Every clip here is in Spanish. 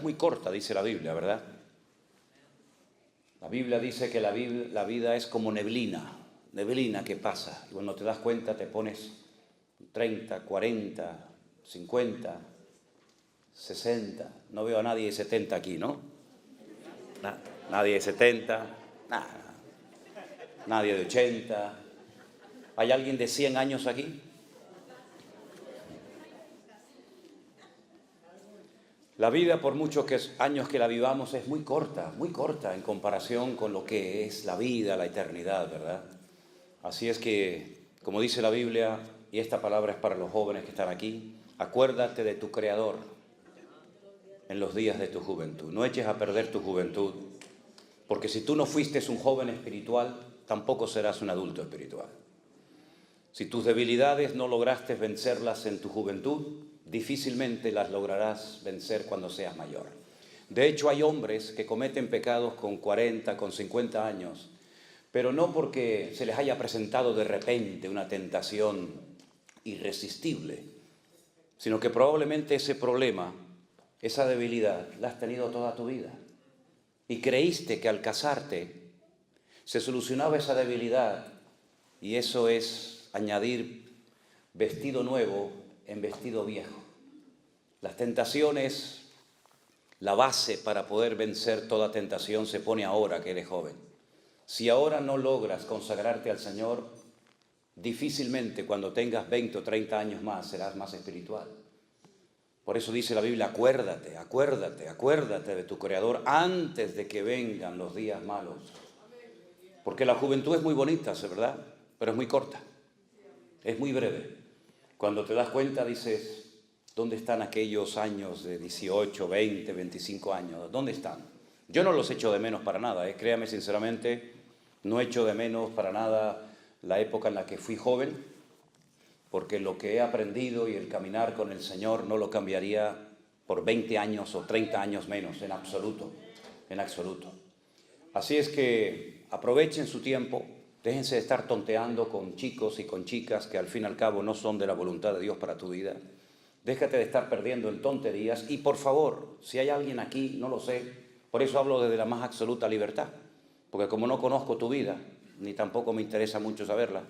es muy corta, dice la Biblia, ¿verdad? La Biblia dice que la vida es como neblina que pasa. Y cuando te das cuenta te pones 30, 40, 50, 60. No veo a nadie de 70 aquí, ¿no? Nadie de 70, nadie de 80. ¿Hay alguien de 100 años aquí? La vida, por muchos años que la vivamos, es muy corta en comparación con lo que es la vida, la eternidad, ¿verdad? Así es que, como dice la Biblia, y esta palabra es para los jóvenes que están aquí, acuérdate de tu Creador en los días de tu juventud. No eches a perder tu juventud, porque si tú no fuiste un joven espiritual, tampoco serás un adulto espiritual. Si tus debilidades no lograste vencerlas en tu juventud, difícilmente las lograrás vencer cuando seas mayor. De hecho, hay hombres que cometen pecados con 40, con 50 años, pero no porque se les haya presentado de repente una tentación irresistible, sino que probablemente ese problema, esa debilidad, la has tenido toda tu vida. Y creíste que al casarte se solucionaba esa debilidad, y eso es añadir vestido nuevo en vestido viejo. Las tentaciones, la base para poder vencer toda tentación se pone ahora que eres joven. Si ahora no logras consagrarte al Señor, difícilmente cuando tengas 20 o 30 años más serás más espiritual. Por eso dice la Biblia, acuérdate de tu Creador antes de que vengan los días malos. Porque la juventud es muy bonita, ¿es verdad? Pero es muy corta, es muy breve. Cuando te das cuenta dices, ¿dónde están aquellos años de 18, 20, 25 años? ¿Dónde están? Yo no los echo de menos para nada, créame sinceramente, no echo de menos para nada la época en la que fui joven, porque lo que he aprendido y el caminar con el Señor no lo cambiaría por 20 años o 30 años menos, en absoluto, en absoluto. Así es que aprovechen su tiempo, déjense de estar tonteando con chicos y con chicas que al fin y al cabo no son de la voluntad de Dios para tu vida. Déjate de estar perdiendo en tonterías y por favor, si hay alguien aquí, no lo sé, por eso hablo desde la más absoluta libertad, porque como no conozco tu vida, ni tampoco me interesa mucho saberla,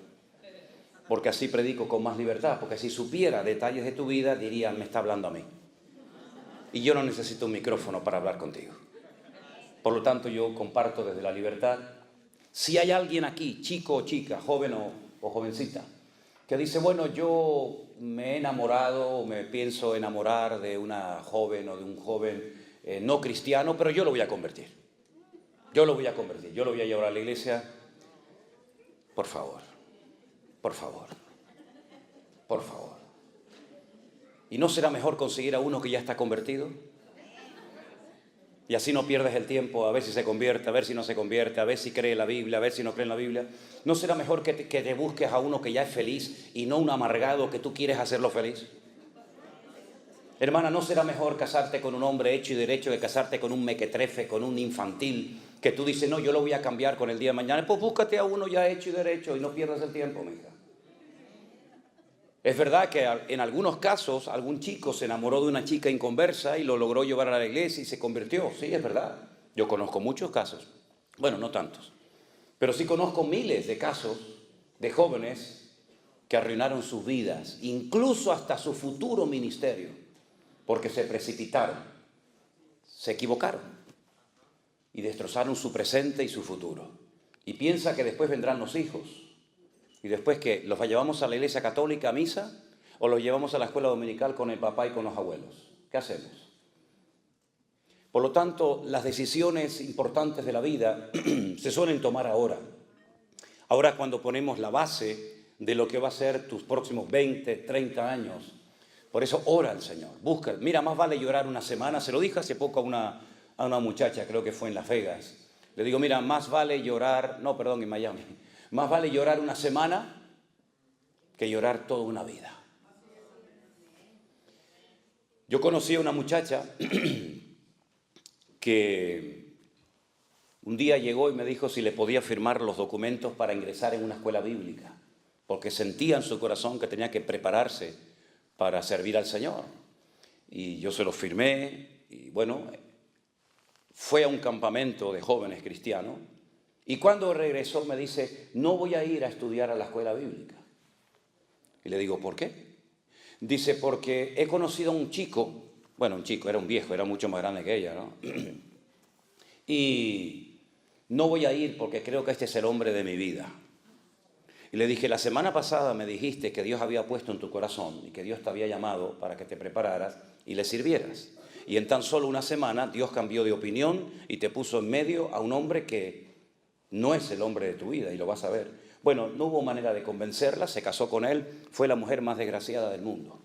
porque así predico con más libertad, porque si supiera detalles de tu vida, diría, me está hablando a mí. Y yo no necesito un micrófono para hablar contigo. Por lo tanto, yo comparto desde la libertad. Si hay alguien aquí, chico o chica, joven o jovencita, que dice, bueno, yo me he enamorado o me pienso enamorar de una joven o de un joven no cristiano, pero yo lo voy a convertir. Yo lo voy a convertir, yo lo voy a llevar a la iglesia. Por favor, por favor, por favor. ¿Y no será mejor conseguir a uno que ya está convertido? Y así no pierdes el tiempo a ver si se convierte, a ver si no se convierte, a ver si cree en la Biblia, a ver si no cree en la Biblia. ¿No será mejor que te busques a uno que ya es feliz y no un amargado que tú quieres hacerlo feliz? Hermana, ¿no será mejor casarte con un hombre hecho y derecho que casarte con un mequetrefe, con un infantil, que tú dices, no, yo lo voy a cambiar con el día de mañana? Pues búscate a uno ya hecho y derecho y no pierdas el tiempo, mija. Es verdad que en algunos casos algún chico se enamoró de una chica inconversa y lo logró llevar a la iglesia y se convirtió. Sí, es verdad. Yo conozco muchos casos. Bueno, no tantos. Pero sí conozco miles de casos de jóvenes que arruinaron sus vidas, incluso hasta su futuro ministerio, porque se precipitaron, se equivocaron y destrozaron su presente y su futuro. Y piensa que después vendrán los hijos. ¿Y después qué? ¿Los llevamos a la iglesia católica a misa o los llevamos a la escuela dominical con el papá y con los abuelos? ¿Qué hacemos? Por lo tanto, las decisiones importantes de la vida se suelen tomar ahora. Ahora es cuando ponemos la base de lo que va a ser tus próximos 20, 30 años. Por eso ora al Señor, busca. Mira, más vale llorar una semana. Se lo dije hace poco a una muchacha, creo que fue en Las Vegas. Le digo, mira, más vale llorar, en Miami. Más vale llorar una semana que llorar toda una vida. Yo conocí a una muchacha que un día llegó y me dijo si le podía firmar los documentos para ingresar en una escuela bíblica, porque sentía en su corazón que tenía que prepararse para servir al Señor. Y yo se los firmé bueno, fue a un campamento de jóvenes cristianos y cuando regresó me dice, no voy a ir a estudiar a la escuela bíblica. Y le digo, ¿por qué? Dice, porque he conocido a un chico, bueno, un chico, era un viejo, era mucho más grande que ella, ¿no? Y no voy a ir porque creo que este es el hombre de mi vida. Y le dije, la semana pasada me dijiste que Dios había puesto en tu corazón y que Dios te había llamado para que te prepararas y le sirvieras. Y en tan solo una semana Dios cambió de opinión y te puso en medio a un hombre que no es el hombre de tu vida y lo vas a ver. Bueno, no hubo manera de convencerla, se casó con él, fue la mujer más desgraciada del mundo.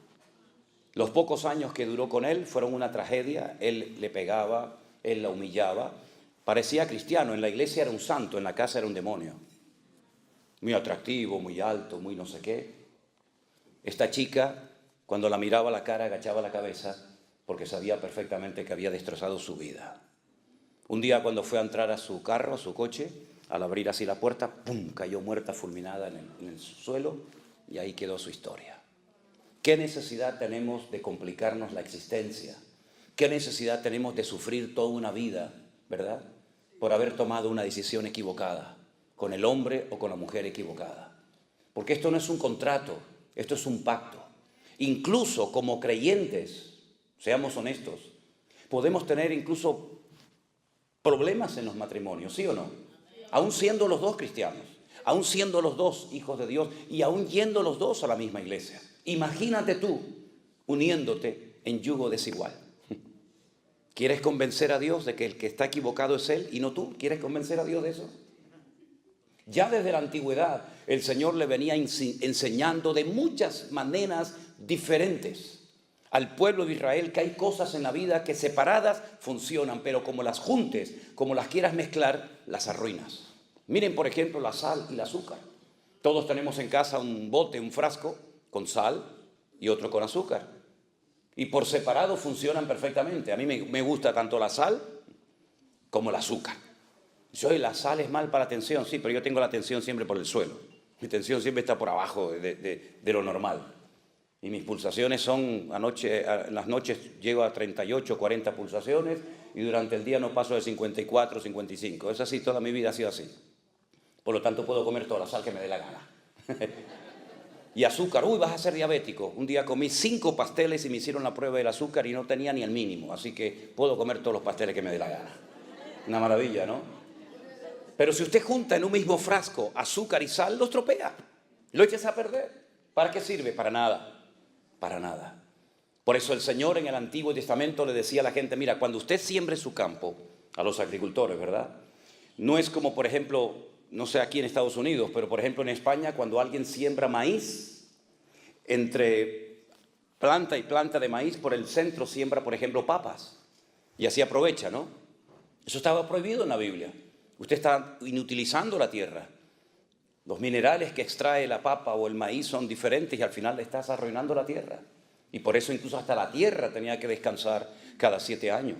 Los pocos años que duró con él fueron una tragedia, él le pegaba, él la humillaba, parecía cristiano, en la iglesia era un santo, en la casa era un demonio. Muy atractivo, muy alto, muy no sé qué. Esta chica, cuando la miraba a la cara, agachaba la cabeza porque sabía perfectamente que había destrozado su vida. Un día cuando fue a entrar a su carro, a su coche, al abrir así la puerta, ¡pum!, cayó muerta, fulminada en el suelo y ahí quedó su historia. ¿Qué necesidad tenemos de complicarnos la existencia? ¿Qué necesidad tenemos de sufrir toda una vida, verdad? Por haber tomado una decisión equivocada, con el hombre o con la mujer equivocada. Porque esto no es un contrato, esto es un pacto. Incluso como creyentes, seamos honestos, podemos tener incluso problemas en los matrimonios, ¿sí o no? Aún siendo los dos cristianos, aún siendo los dos hijos de Dios y aún yendo los dos a la misma iglesia. Imagínate tú uniéndote en yugo desigual. ¿Quieres convencer a Dios de que el que está equivocado es Él y no tú? ¿Quieres convencer a Dios de eso? Ya desde la antigüedad el Señor le venía enseñando de muchas maneras diferentes al pueblo de Israel que hay cosas en la vida que separadas funcionan, pero como las juntes, como las quieras mezclar, las arruinas. Miren, por ejemplo, la sal y el azúcar. Todos tenemos en casa un bote, un frasco con sal y otro con azúcar. Y por separado funcionan perfectamente. A mí me gusta tanto la sal como el azúcar. La sal es mal para la tensión, sí, pero yo tengo la tensión siempre por el suelo. Mi tensión siempre está por abajo de lo normal. Y mis pulsaciones son, en las noches llego a 38, 40 pulsaciones y durante el día no paso de 54, 55. Es así, toda mi vida ha sido así. Por lo tanto puedo comer toda la sal que me dé la gana. Y azúcar, uy, vas a ser diabético. Un día comí 5 pasteles y me hicieron la prueba del azúcar y no tenía ni el mínimo. Así que puedo comer todos los pasteles que me dé la gana. Una maravilla, ¿no? Pero si usted junta en un mismo frasco azúcar y sal, lo estropea. Lo echas a perder. ¿Para qué sirve? Para nada. Para nada. Por eso el Señor en el Antiguo Testamento le decía a la gente, mira, cuando usted siembre su campo, a los agricultores, ¿verdad? No es como, por ejemplo, no sé aquí en Estados Unidos, pero por ejemplo en España, cuando alguien siembra maíz, entre planta y planta de maíz, por el centro siembra, por ejemplo, papas. Y así aprovecha, ¿no? Eso estaba prohibido en la Biblia. Usted está inutilizando la tierra. Los minerales que extrae la papa o el maíz son diferentes y al final le estás arruinando la tierra. Y por eso incluso hasta la tierra tenía que descansar cada 7 años.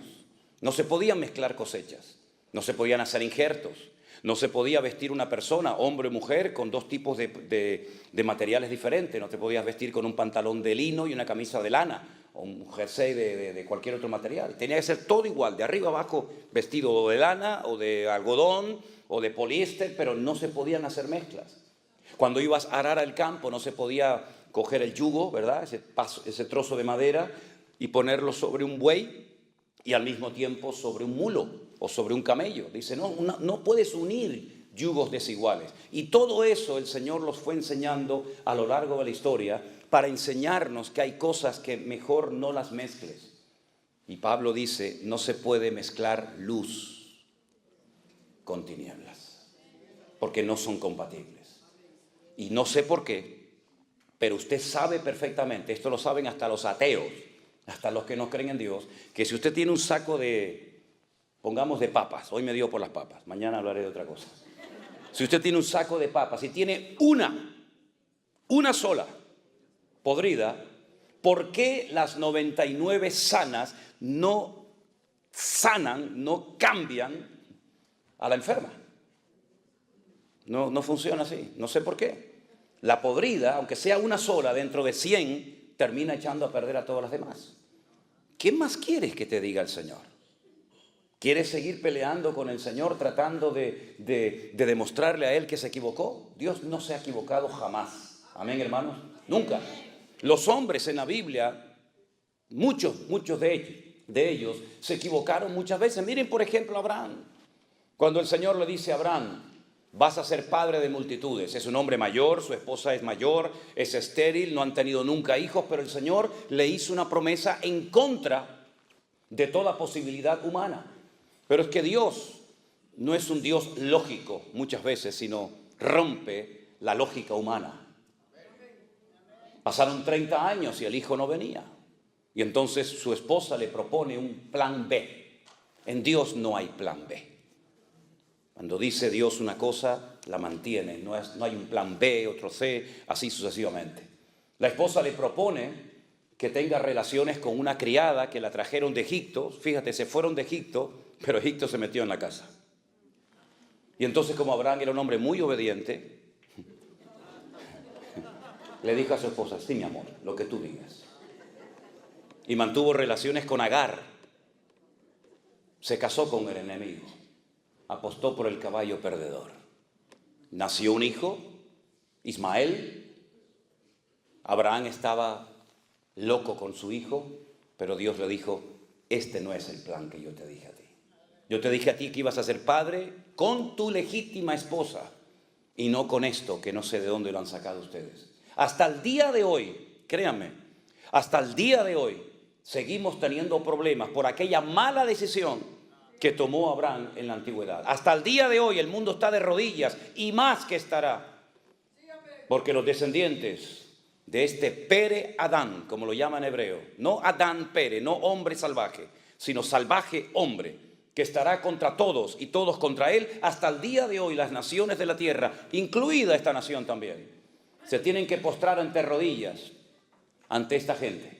No se podían mezclar cosechas, no se podían hacer injertos, no se podía vestir una persona, hombre o mujer, con 2 tipos de materiales diferentes. No te podías vestir con un pantalón de lino y una camisa de lana o un jersey de cualquier otro material. Tenía que ser todo igual, de arriba abajo vestido de lana o de algodón o de poliéster, pero no se podían hacer mezclas. Cuando ibas a arar el campo no se podía coger el yugo, ¿verdad? Ese trozo de madera y ponerlo sobre un buey y al mismo tiempo sobre un mulo o sobre un camello. Dice, no puedes unir yugos desiguales. Y todo eso el Señor los fue enseñando a lo largo de la historia para enseñarnos que hay cosas que mejor no las mezcles. Y Pablo dice, no se puede mezclar luz con tinieblas, porque no son compatibles. Y no sé por qué, pero usted sabe perfectamente, esto lo saben hasta los ateos, hasta los que no creen en Dios, que si usted tiene un saco de, pongamos de papas, hoy me dio por las papas, mañana hablaré de otra cosa. Si usted tiene un saco de papas y tiene una sola podrida, ¿por qué las 99 sanas no sanan, no cambian a la enferma? No funciona así, no sé por qué. La podrida, aunque sea una sola dentro de 100, termina echando a perder a todas las demás. ¿qué más quieres que te diga el Señor? ¿Quieres seguir peleando con el Señor tratando de demostrarle a Él que se equivocó? Dios no se ha equivocado jamás. Amén, hermanos. Nunca. Los hombres en la Biblia, muchos de ellos se equivocaron muchas veces. Miren, por ejemplo, a Abraham. Cuando el Señor le dice a Abraham, vas a ser padre de multitudes. Es un hombre mayor, su esposa es mayor, es estéril, no han tenido nunca hijos, pero el Señor le hizo una promesa en contra de toda posibilidad humana. Pero es que Dios no es un Dios lógico muchas veces, sino rompe la lógica humana. Pasaron 30 años y el hijo no venía. Y entonces su esposa le propone un plan B. En Dios no hay plan B. Cuando dice Dios una cosa, la mantiene. No hay un plan B, otro C, así sucesivamente. La esposa le propone que tenga relaciones con una criada que la trajeron de Egipto. Fíjate, se fueron de Egipto, pero Egipto se metió en la casa. Y entonces, como Abraham era un hombre muy obediente, le dijo a su esposa, sí, mi amor, lo que tú digas. Y mantuvo relaciones con Agar. Se casó con el enemigo. Apostó por el caballo perdedor. Nació un hijo, Ismael. Abraham estaba loco con su hijo, pero Dios le dijo, este no es el plan que yo te dije a ti. Yo te dije a ti que ibas a ser padre con tu legítima esposa y no con esto que no sé de dónde lo han sacado ustedes. Hasta el día de hoy, créanme, hasta el día de hoy seguimos teniendo problemas por aquella mala decisión que tomó Abraham en la antigüedad. Hasta el día de hoy el mundo está de rodillas y más que estará. Porque los descendientes de este Pere Adán, como lo llaman en hebreo, no Adán Pere, no hombre salvaje, sino salvaje hombre, que estará contra todos y todos contra él, hasta el día de hoy las naciones de la tierra, incluida esta nación también, se tienen que postrar ante rodillas ante esta gente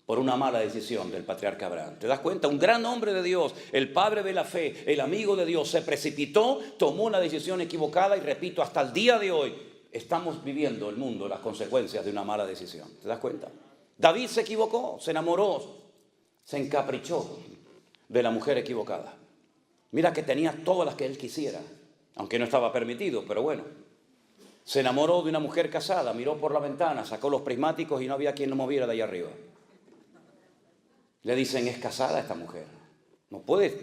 por una mala decisión del patriarca Abraham. ¿Te das cuenta? Un gran hombre de Dios, el padre de la fe, el amigo de Dios, se precipitó, tomó una decisión equivocada y repito, hasta el día de hoy estamos viviendo el mundo las consecuencias de una mala decisión. ¿Te das cuenta? David se equivocó, se enamoró, se encaprichó de la mujer equivocada. Mira que tenía todas las que él quisiera, aunque no estaba permitido, pero bueno. Se enamoró de una mujer casada, miró por la ventana, sacó los prismáticos y no había quien lo moviera de ahí arriba. Le dicen, es casada esta mujer. No puedes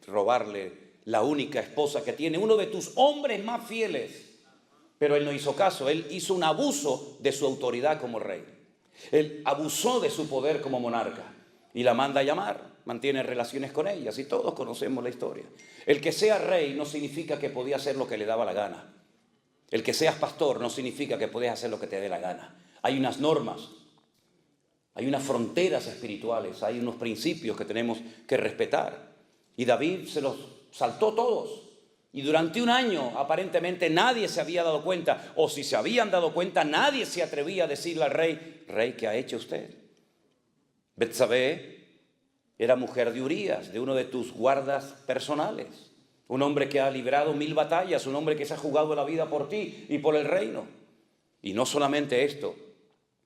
robarle la única esposa que tiene, uno de tus hombres más fieles. Pero él no hizo caso, él hizo un abuso de su autoridad como rey. Él abusó de su poder como monarca y la manda a llamar, mantiene relaciones con ellas y todos conocemos la historia. El que sea rey no significa que podía hacer lo que le daba la gana. El que seas pastor no significa que puedes hacer lo que te dé la gana. Hay unas normas, hay unas fronteras espirituales, hay unos principios que tenemos que respetar. Y David se los saltó todos. Y durante un año aparentemente nadie se había dado cuenta, o si se habían dado cuenta, nadie se atrevía a decirle al rey, rey, ¿qué ha hecho usted? Betsabé era mujer de Urías, de uno de tus guardas personales, un hombre que ha librado 1000 batallas, un hombre que se ha jugado la vida por ti y por el reino. Y no solamente esto,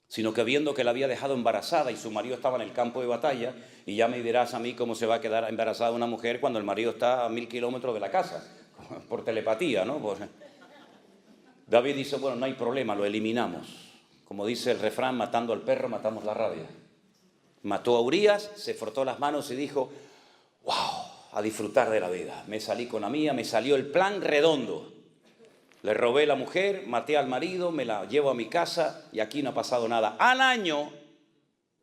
sino que viendo que la había dejado embarazada y su marido estaba en el campo de batalla, y ya me dirás a mí cómo se va a quedar embarazada una mujer cuando el marido está a 1000 kilómetros de la casa, por telepatía, ¿no? David dice, bueno, no hay problema, lo eliminamos. Como dice el refrán, matando al perro, matamos la rabia. Mató a Urías, se frotó las manos y dijo, wow, a disfrutar de la vida. Me salí con la mía, me salió el plan redondo. Le robé la mujer, maté al marido, me la llevo a mi casa y aquí no ha pasado nada. Al año,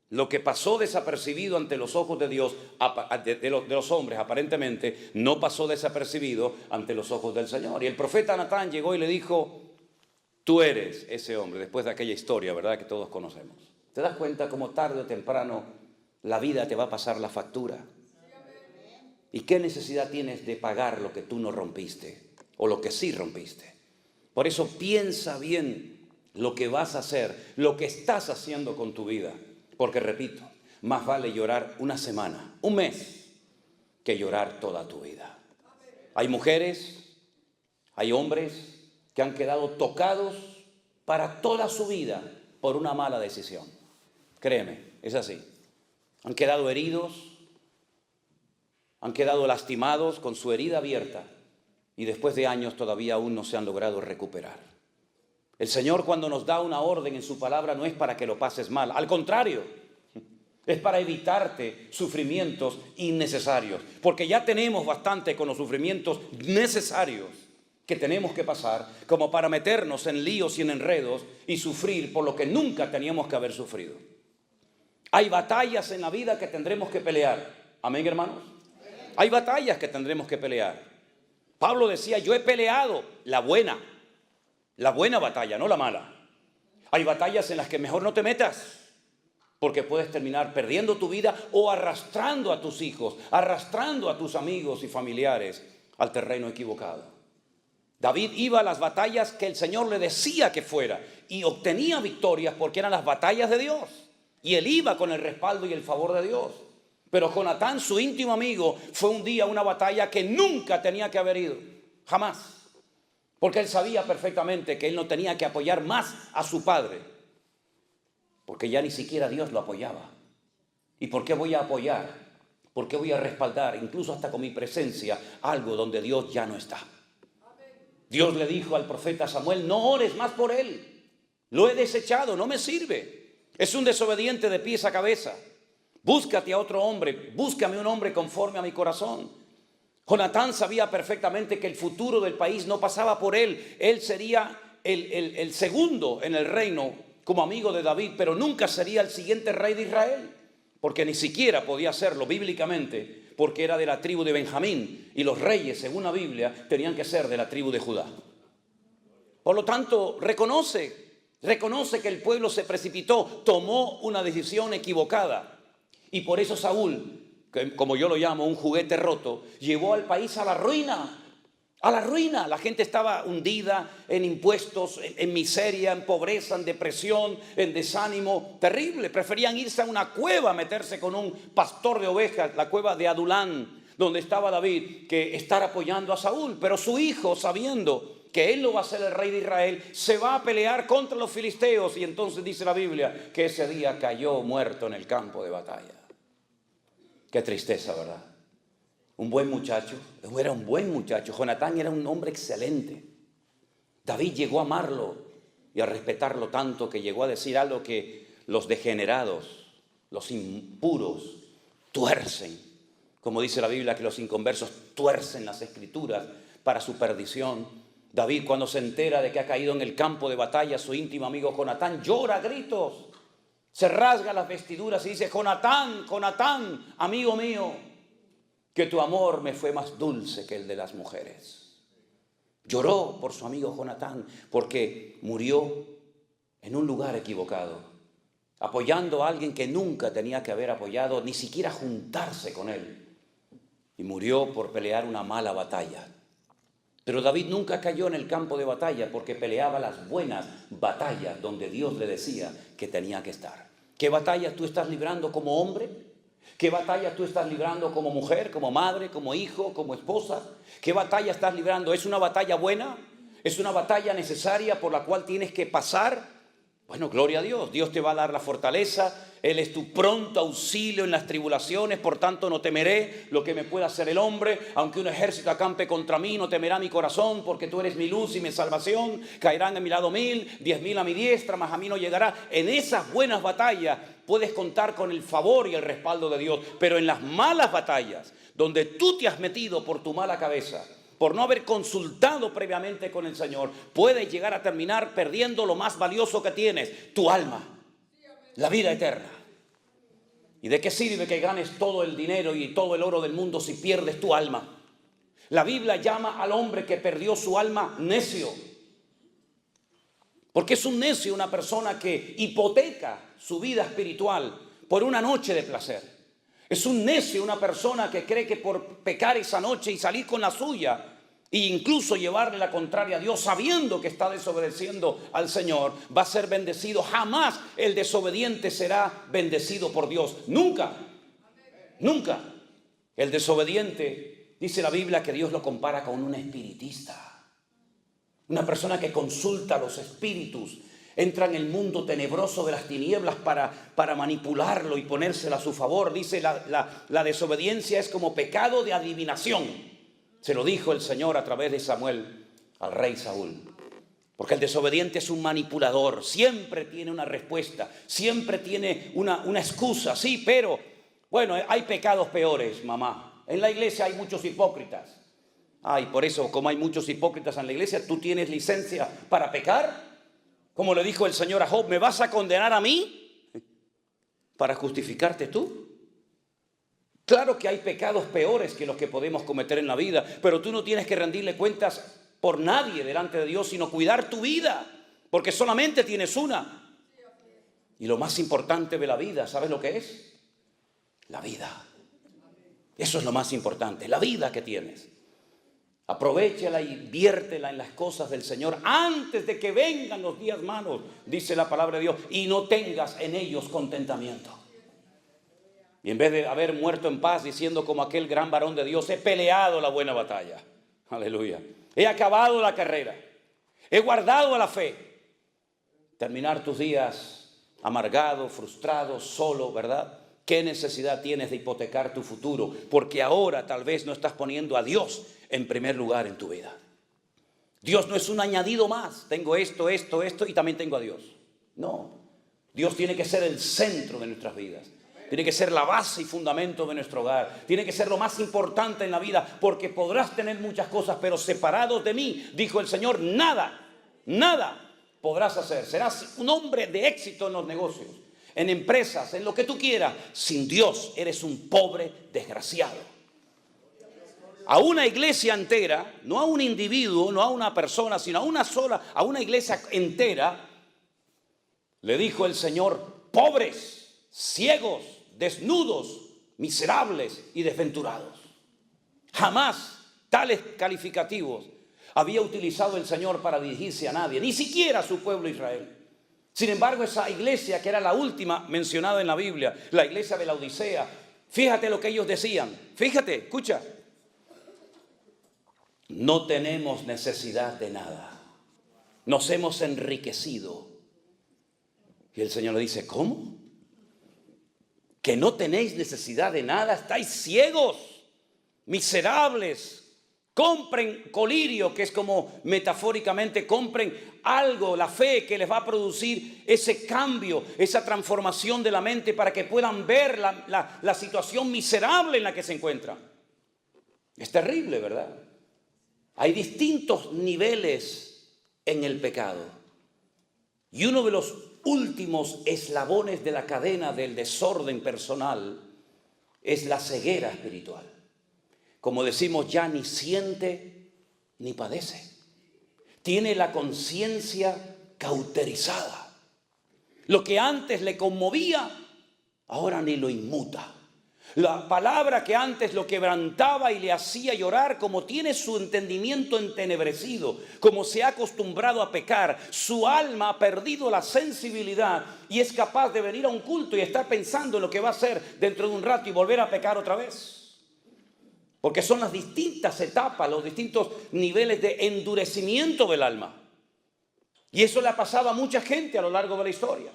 lo que pasó desapercibido ante los ojos de Dios, de los hombres aparentemente, no pasó desapercibido ante los ojos del Señor. Y el profeta Natán llegó y le dijo, tú eres ese hombre, después de aquella historia, ¿verdad?, que todos conocemos. ¿Te das cuenta cómo tarde o temprano la vida te va a pasar la factura? ¿Y qué necesidad tienes de pagar lo que tú no rompiste o lo que sí rompiste? Por eso piensa bien lo que vas a hacer, lo que estás haciendo con tu vida. Porque repito, más vale llorar una semana, un mes, que llorar toda tu vida. Hay mujeres, hay hombres que han quedado tocados para toda su vida por una mala decisión. Créeme, es así. Han quedado heridos, han quedado lastimados con su herida abierta y después de años todavía aún no se han logrado recuperar. El Señor, cuando nos da una orden en su palabra, no es para que lo pases mal, al contrario, es para evitarte sufrimientos innecesarios, porque ya tenemos bastante con los sufrimientos necesarios que tenemos que pasar como para meternos en líos y en enredos y sufrir por lo que nunca teníamos que haber sufrido. Hay batallas en la vida que tendremos que pelear. Amén, hermanos. Hay batallas que tendremos que pelear. Pablo decía, yo he peleado la buena batalla, no la mala. Hay batallas en las que mejor no te metas, porque puedes terminar perdiendo tu vida o arrastrando a tus hijos, arrastrando a tus amigos y familiares al terreno equivocado. David iba a las batallas que el Señor le decía que fuera y obtenía victorias porque eran las batallas de Dios. Y él iba con el respaldo y el favor de Dios. Pero Jonatán, su íntimo amigo, fue un día a una batalla que nunca tenía que haber ido, jamás. Porque él sabía perfectamente que él no tenía que apoyar más a su padre, porque ya ni siquiera Dios lo apoyaba. ¿Y por qué voy a apoyar? ¿Por qué voy a respaldar, incluso hasta con mi presencia, algo donde Dios ya no está? Dios le dijo al profeta Samuel, no ores más por él. Lo he desechado, no me sirve. Es un desobediente de pies a cabeza. Búscate a otro hombre, búscame un hombre conforme a mi corazón. Jonatán sabía perfectamente que el futuro del país no pasaba por él. Él sería el segundo en el reino como amigo de David, pero nunca sería el siguiente rey de Israel, porque ni siquiera podía serlo bíblicamente, porque era de la tribu de Benjamín, y los reyes, según la Biblia, tenían que ser de la tribu de Judá. Por lo tanto, reconoce que el pueblo se precipitó, tomó una decisión equivocada, y por eso Saúl, que como yo lo llamo un juguete roto, llevó al país a la ruina. A la ruina. La gente estaba hundida en impuestos, en miseria, en pobreza, en depresión, en desánimo terrible. Preferían irse a una cueva a meterse con un pastor de ovejas, la cueva de Adulán, donde estaba David, que estar apoyando a Saúl. Pero su hijo, sabiendo que él no va a ser el rey de Israel, se va a pelear contra los filisteos. Y entonces dice la Biblia que ese día cayó muerto en el campo de batalla. Qué tristeza, ¿verdad? Un buen muchacho, era un buen muchacho. Jonatán era un hombre excelente. David llegó a amarlo y a respetarlo tanto que llegó a decir algo que los degenerados, los impuros, tuercen. Como dice la Biblia, que los inconversos tuercen las escrituras para su perdición. David, cuando se entera de que ha caído en el campo de batalla su íntimo amigo Jonatán, llora a gritos. Se rasga las vestiduras y dice, Jonatán, Jonatán, amigo mío, que tu amor me fue más dulce que el de las mujeres. Lloró por su amigo Jonatán porque murió en un lugar equivocado, apoyando a alguien que nunca tenía que haber apoyado, ni siquiera juntarse con él. Y murió por pelear una mala batalla. Pero David nunca cayó en el campo de batalla porque peleaba las buenas batallas donde Dios le decía que tenía que estar. ¿Qué batallas tú estás librando como hombre? ¿Qué batalla tú estás librando como mujer, como madre, como hijo, como esposa? ¿Qué batalla estás librando? ¿Es una batalla buena? ¿Es una batalla necesaria por la cual tienes que pasar? Bueno, gloria a Dios. Dios te va a dar la fortaleza. Él es tu pronto auxilio en las tribulaciones. Por tanto, no temeré lo que me pueda hacer el hombre. Aunque un ejército acampe contra mí, no temerá mi corazón, porque tú eres mi luz y mi salvación. Caerán a mi lado 1000, 10,000 a mi diestra, mas a mí no llegará. En esas buenas batallas puedes contar con el favor y el respaldo de Dios. Pero en las malas batallas, donde tú te has metido por tu mala cabeza, por no haber consultado previamente con el Señor, puedes llegar a terminar perdiendo lo más valioso que tienes, tu alma, la vida eterna. ¿Y de qué sirve que ganes todo el dinero y todo el oro del mundo si pierdes tu alma? La Biblia llama al hombre que perdió su alma necio. Porque es un necio una persona que hipoteca su vida espiritual por una noche de placer. Es un necio una persona que cree que por pecar esa noche y salir con la suya e incluso llevarle la contraria a Dios sabiendo que está desobedeciendo al Señor, va a ser bendecido. Jamás el desobediente será bendecido por Dios. Nunca, nunca. El desobediente, dice la Biblia, que Dios lo compara con un espiritista. Una persona que consulta los espíritus Entra en el mundo tenebroso de las tinieblas para manipularlo y ponérsela a su favor. Dice, la desobediencia es como pecado de adivinación. Se lo dijo el Señor a través de Samuel al rey Saúl. Porque el desobediente es un manipulador, siempre tiene una respuesta, siempre tiene una excusa. Sí, pero, bueno, hay pecados peores, mamá. En la iglesia hay muchos hipócritas. Y por eso, como hay muchos hipócritas en la iglesia, ¿tú tienes licencia para pecar? Como le dijo el Señor a Job, ¿me vas a condenar a mí para justificarte tú? Claro que hay pecados peores que los que podemos cometer en la vida, pero tú no tienes que rendirle cuentas por nadie delante de Dios, sino cuidar tu vida, porque solamente tienes una. Y lo más importante de la vida, ¿sabes lo que es? La vida. Eso es lo más importante, la vida que tienes. Aprovéchala y viértela en las cosas del Señor antes de que vengan los días malos, dice la palabra de Dios, y no tengas en ellos contentamiento. Y en vez de haber muerto en paz diciendo como aquel gran varón de Dios, he peleado la buena batalla. Aleluya. He acabado la carrera. He guardado la fe. Terminar tus días amargado, frustrado, solo, ¿verdad? ¿Qué necesidad tienes de hipotecar tu futuro? Porque ahora tal vez no estás poniendo a Dios en primer lugar en tu vida. Dios no es un añadido más. Tengo esto y también tengo a Dios. No. Dios tiene que ser el centro de nuestras vidas. Tiene que ser la base y fundamento de nuestro hogar. Tiene que ser lo más importante en la vida, porque podrás tener muchas cosas, pero separados de mí, dijo el Señor, nada podrás hacer. Serás un hombre de éxito en los negocios, en empresas, en lo que tú quieras. Sin Dios eres un pobre desgraciado. A una iglesia entera, no a un individuo, no a una persona, sino a una iglesia entera, le dijo el Señor, pobres, ciegos, desnudos, miserables y desventurados. Jamás tales calificativos había utilizado el Señor para dirigirse a nadie, ni siquiera a su pueblo Israel. Sin embargo, esa iglesia que era la última mencionada en la Biblia, la iglesia de la Odisea, fíjate lo que ellos decían. Fíjate, escucha. No tenemos necesidad de nada. Nos hemos enriquecido. Y el Señor le dice, ¿cómo? ¿Que no tenéis necesidad de nada? ¿Estáis ciegos, miserables? Compren colirio, que es como metafóricamente, compren algo, la fe que les va a producir ese cambio, esa transformación de la mente para que puedan ver la situación miserable en la que se encuentran. Es terrible, ¿verdad? Hay distintos niveles en el pecado. Y uno de los últimos eslabones de la cadena del desorden personal es la ceguera espiritual. Como decimos, ya ni siente ni padece. Tiene la conciencia cauterizada. Lo que antes le conmovía, ahora ni lo inmuta. La palabra que antes lo quebrantaba y le hacía llorar, como tiene su entendimiento entenebrecido, como se ha acostumbrado a pecar, su alma ha perdido la sensibilidad y es capaz de venir a un culto y estar pensando en lo que va a hacer dentro de un rato y volver a pecar otra vez. Porque son las distintas etapas, los distintos niveles de endurecimiento del alma. Y eso le ha pasado a mucha gente a lo largo de la historia,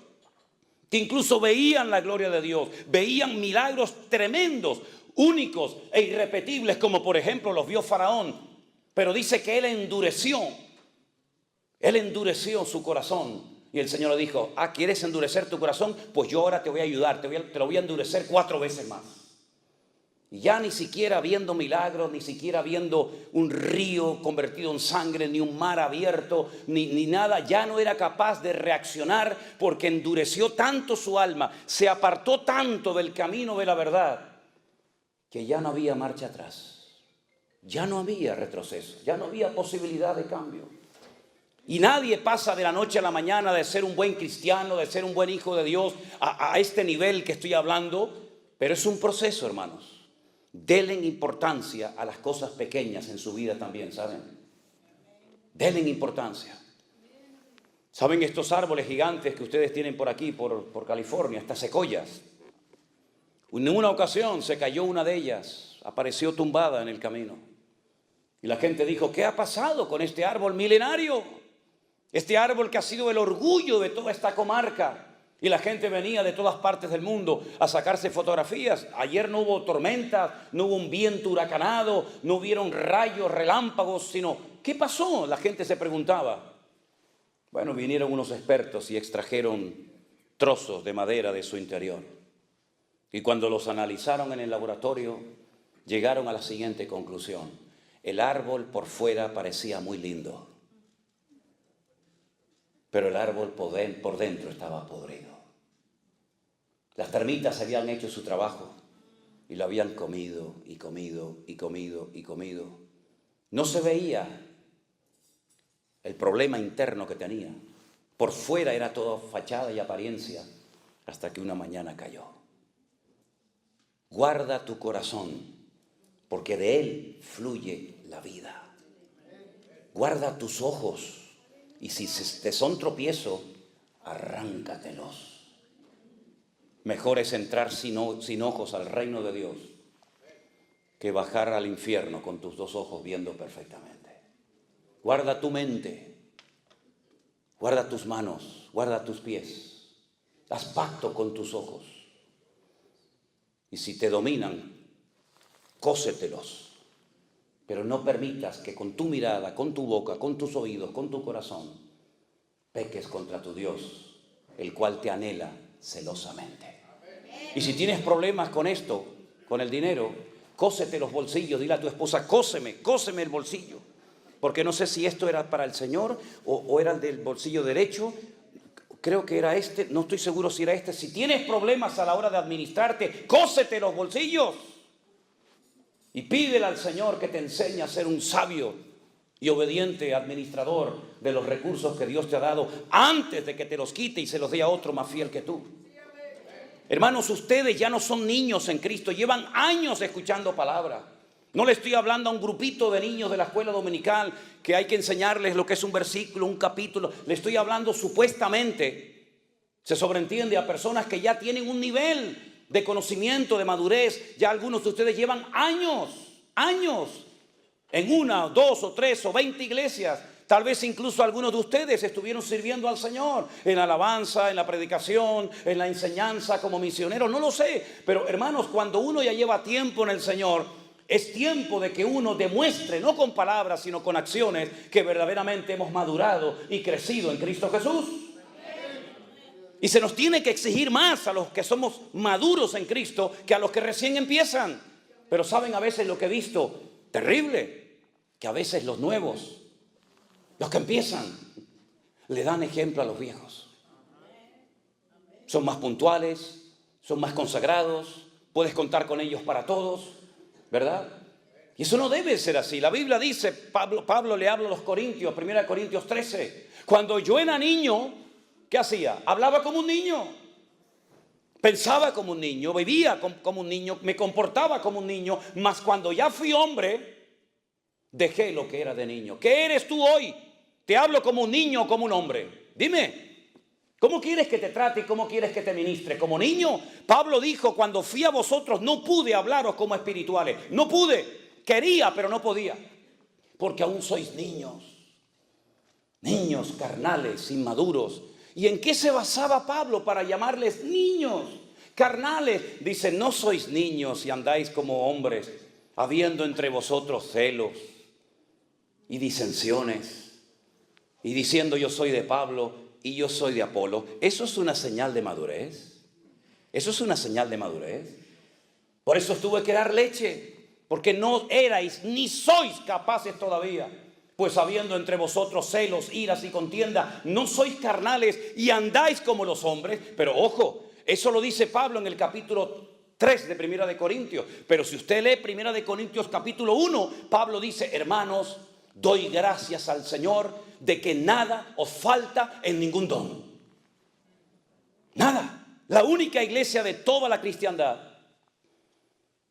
que incluso veían la gloria de Dios, veían milagros tremendos, únicos e irrepetibles, como por ejemplo los vio Faraón. Pero dice que él endureció su corazón. Y el Señor le dijo, ¿quieres endurecer tu corazón? Pues yo ahora te voy a ayudar, te lo voy a endurecer 4 veces más. Y ya ni siquiera viendo milagros, ni siquiera viendo un río convertido en sangre, ni un mar abierto, ni nada, ya no era capaz de reaccionar porque endureció tanto su alma, se apartó tanto del camino de la verdad, que ya no había marcha atrás, ya no había retroceso, ya no había posibilidad de cambio. Y nadie pasa de la noche a la mañana de ser un buen cristiano, de ser un buen hijo de Dios, a este nivel que estoy hablando, pero es un proceso, hermanos. Denle importancia a las cosas pequeñas en su vida también, ¿saben? Denle importancia. ¿Saben estos árboles gigantes que ustedes tienen por aquí, por California, estas secoyas? En una ocasión se cayó una de ellas, apareció tumbada en el camino. Y la gente dijo, ¿qué ha pasado con este árbol milenario? Este árbol que ha sido el orgullo de toda esta comarca. Y la gente venía de todas partes del mundo a sacarse fotografías. Ayer no hubo tormentas, no hubo un viento huracanado, no hubieron rayos, relámpagos, sino ¿qué pasó? La gente se preguntaba. Bueno, vinieron unos expertos y extrajeron trozos de madera de su interior. Y cuando los analizaron en el laboratorio, llegaron a la siguiente conclusión. El árbol por fuera parecía muy lindo, pero el árbol por dentro estaba podrido. Las termitas habían hecho su trabajo y lo habían comido y comido y comido y comido. No se veía el problema interno que tenía. Por fuera era todo fachada y apariencia, hasta que una mañana cayó. Guarda tu corazón, porque de él fluye la vida. Guarda tus ojos, y si te son tropiezo, arráncatelos. Mejor es entrar sin ojos al reino de Dios que bajar al infierno con tus dos ojos viendo perfectamente. Guarda tu mente, guarda tus manos, guarda tus pies. Haz pacto con tus ojos. Y si te dominan, cósetelos. Pero no permitas que con tu mirada, con tu boca, con tus oídos, con tu corazón, peques contra tu Dios, el cual te anhela celosamente. Y si tienes problemas con esto, con el dinero, cósete los bolsillos. Dile a tu esposa, cóseme el bolsillo. Porque no sé si esto era para el Señor o era el del bolsillo derecho. Creo que era este, no estoy seguro si era este. Si tienes problemas a la hora de administrarte, cósete los bolsillos. Y pídele al Señor que te enseñe a ser un sabio y obediente administrador de los recursos que Dios te ha dado antes de que te los quite y se los dé a otro más fiel que tú. Hermanos, ustedes ya no son niños en Cristo, llevan años escuchando palabra. No le estoy hablando a un grupito de niños de la escuela dominical que hay que enseñarles lo que es un versículo, un capítulo. Le estoy hablando supuestamente, se sobreentiende, a personas que ya tienen un nivel de conocimiento, de madurez. Ya algunos de ustedes llevan años en una, dos o tres o 20 iglesias. Tal vez incluso algunos de ustedes estuvieron sirviendo al Señor en la alabanza, en la predicación, en la enseñanza como misioneros, no lo sé. Pero hermanos, cuando uno ya lleva tiempo en el Señor, es tiempo de que uno demuestre, no con palabras, sino con acciones, que verdaderamente hemos madurado y crecido en Cristo Jesús. Y se nos tiene que exigir más a los que somos maduros en Cristo que a los que recién empiezan. Pero saben a veces lo que he visto, terrible, que a veces los nuevos, los que empiezan, le dan ejemplo a los viejos. Son más puntuales, son más consagrados, puedes contar con ellos para todos, ¿verdad? Y eso no debe ser así. La Biblia dice, Pablo le habla a los Corintios, 1 Corintios 13, cuando yo era niño, ¿qué hacía? Hablaba como un niño, pensaba como un niño, vivía como un niño, me comportaba como un niño, mas cuando ya fui hombre, dejé lo que era de niño. ¿Qué eres tú hoy? ¿Te hablo como un niño o como un hombre? Dime, ¿cómo quieres que te trate y cómo quieres que te ministre? ¿Como niño? Pablo dijo, cuando fui a vosotros no pude hablaros como espirituales. No pude, quería pero no podía. Porque aún sois niños. Niños carnales, inmaduros. ¿Y en qué se basaba Pablo para llamarles niños carnales? Dice, no sois niños y andáis como hombres, habiendo entre vosotros celos y disensiones, y diciendo yo soy de Pablo y yo soy de Apolo. ¿Eso es una señal de madurez? ¿Eso es una señal de madurez? Por eso os tuve que dar leche, porque no erais ni sois capaces todavía. Pues habiendo entre vosotros celos, iras y contienda, no sois carnales y andáis como los hombres. Pero ojo, eso lo dice Pablo en el capítulo 3 de 1 Corintios. Pero si usted lee 1 Corintios capítulo 1, Pablo dice, hermanos, doy gracias al Señor de que nada os falta en ningún don. Nada. La única iglesia de toda la cristiandad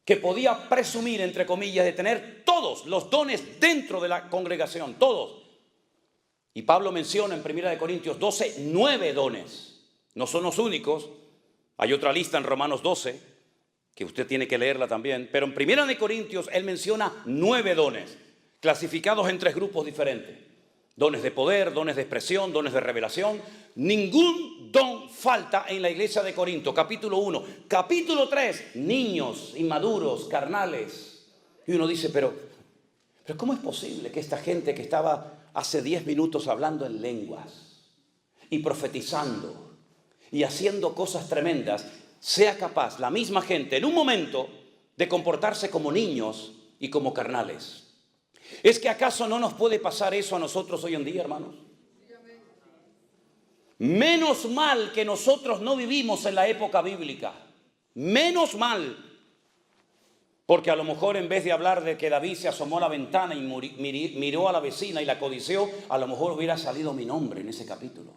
que podía presumir, entre comillas, de tener todos los dones dentro de la congregación, todos. Y Pablo menciona en 1 Corintios 12, 9 dones. No son los únicos. Hay otra lista en Romanos 12, que usted tiene que leerla también. Pero en 1 Corintios él menciona 9 dones, clasificados en 3 grupos diferentes. Dones de poder, dones de expresión, dones de revelación. Ningún don falta en la iglesia de Corinto. Capítulo 1. Capítulo 3. Niños, inmaduros, carnales. Y uno dice, pero ¿cómo es posible que esta gente que estaba hace 10 minutos hablando en lenguas y profetizando y haciendo cosas tremendas, sea capaz, la misma gente, en un momento, de comportarse como niños y como carnales? ¿Es que acaso no nos puede pasar eso a nosotros hoy en día, hermanos? Menos mal que nosotros no vivimos en la época bíblica. Menos mal. Porque a lo mejor en vez de hablar de que David se asomó a la ventana y miró a la vecina y la codició, a lo mejor hubiera salido mi nombre en ese capítulo.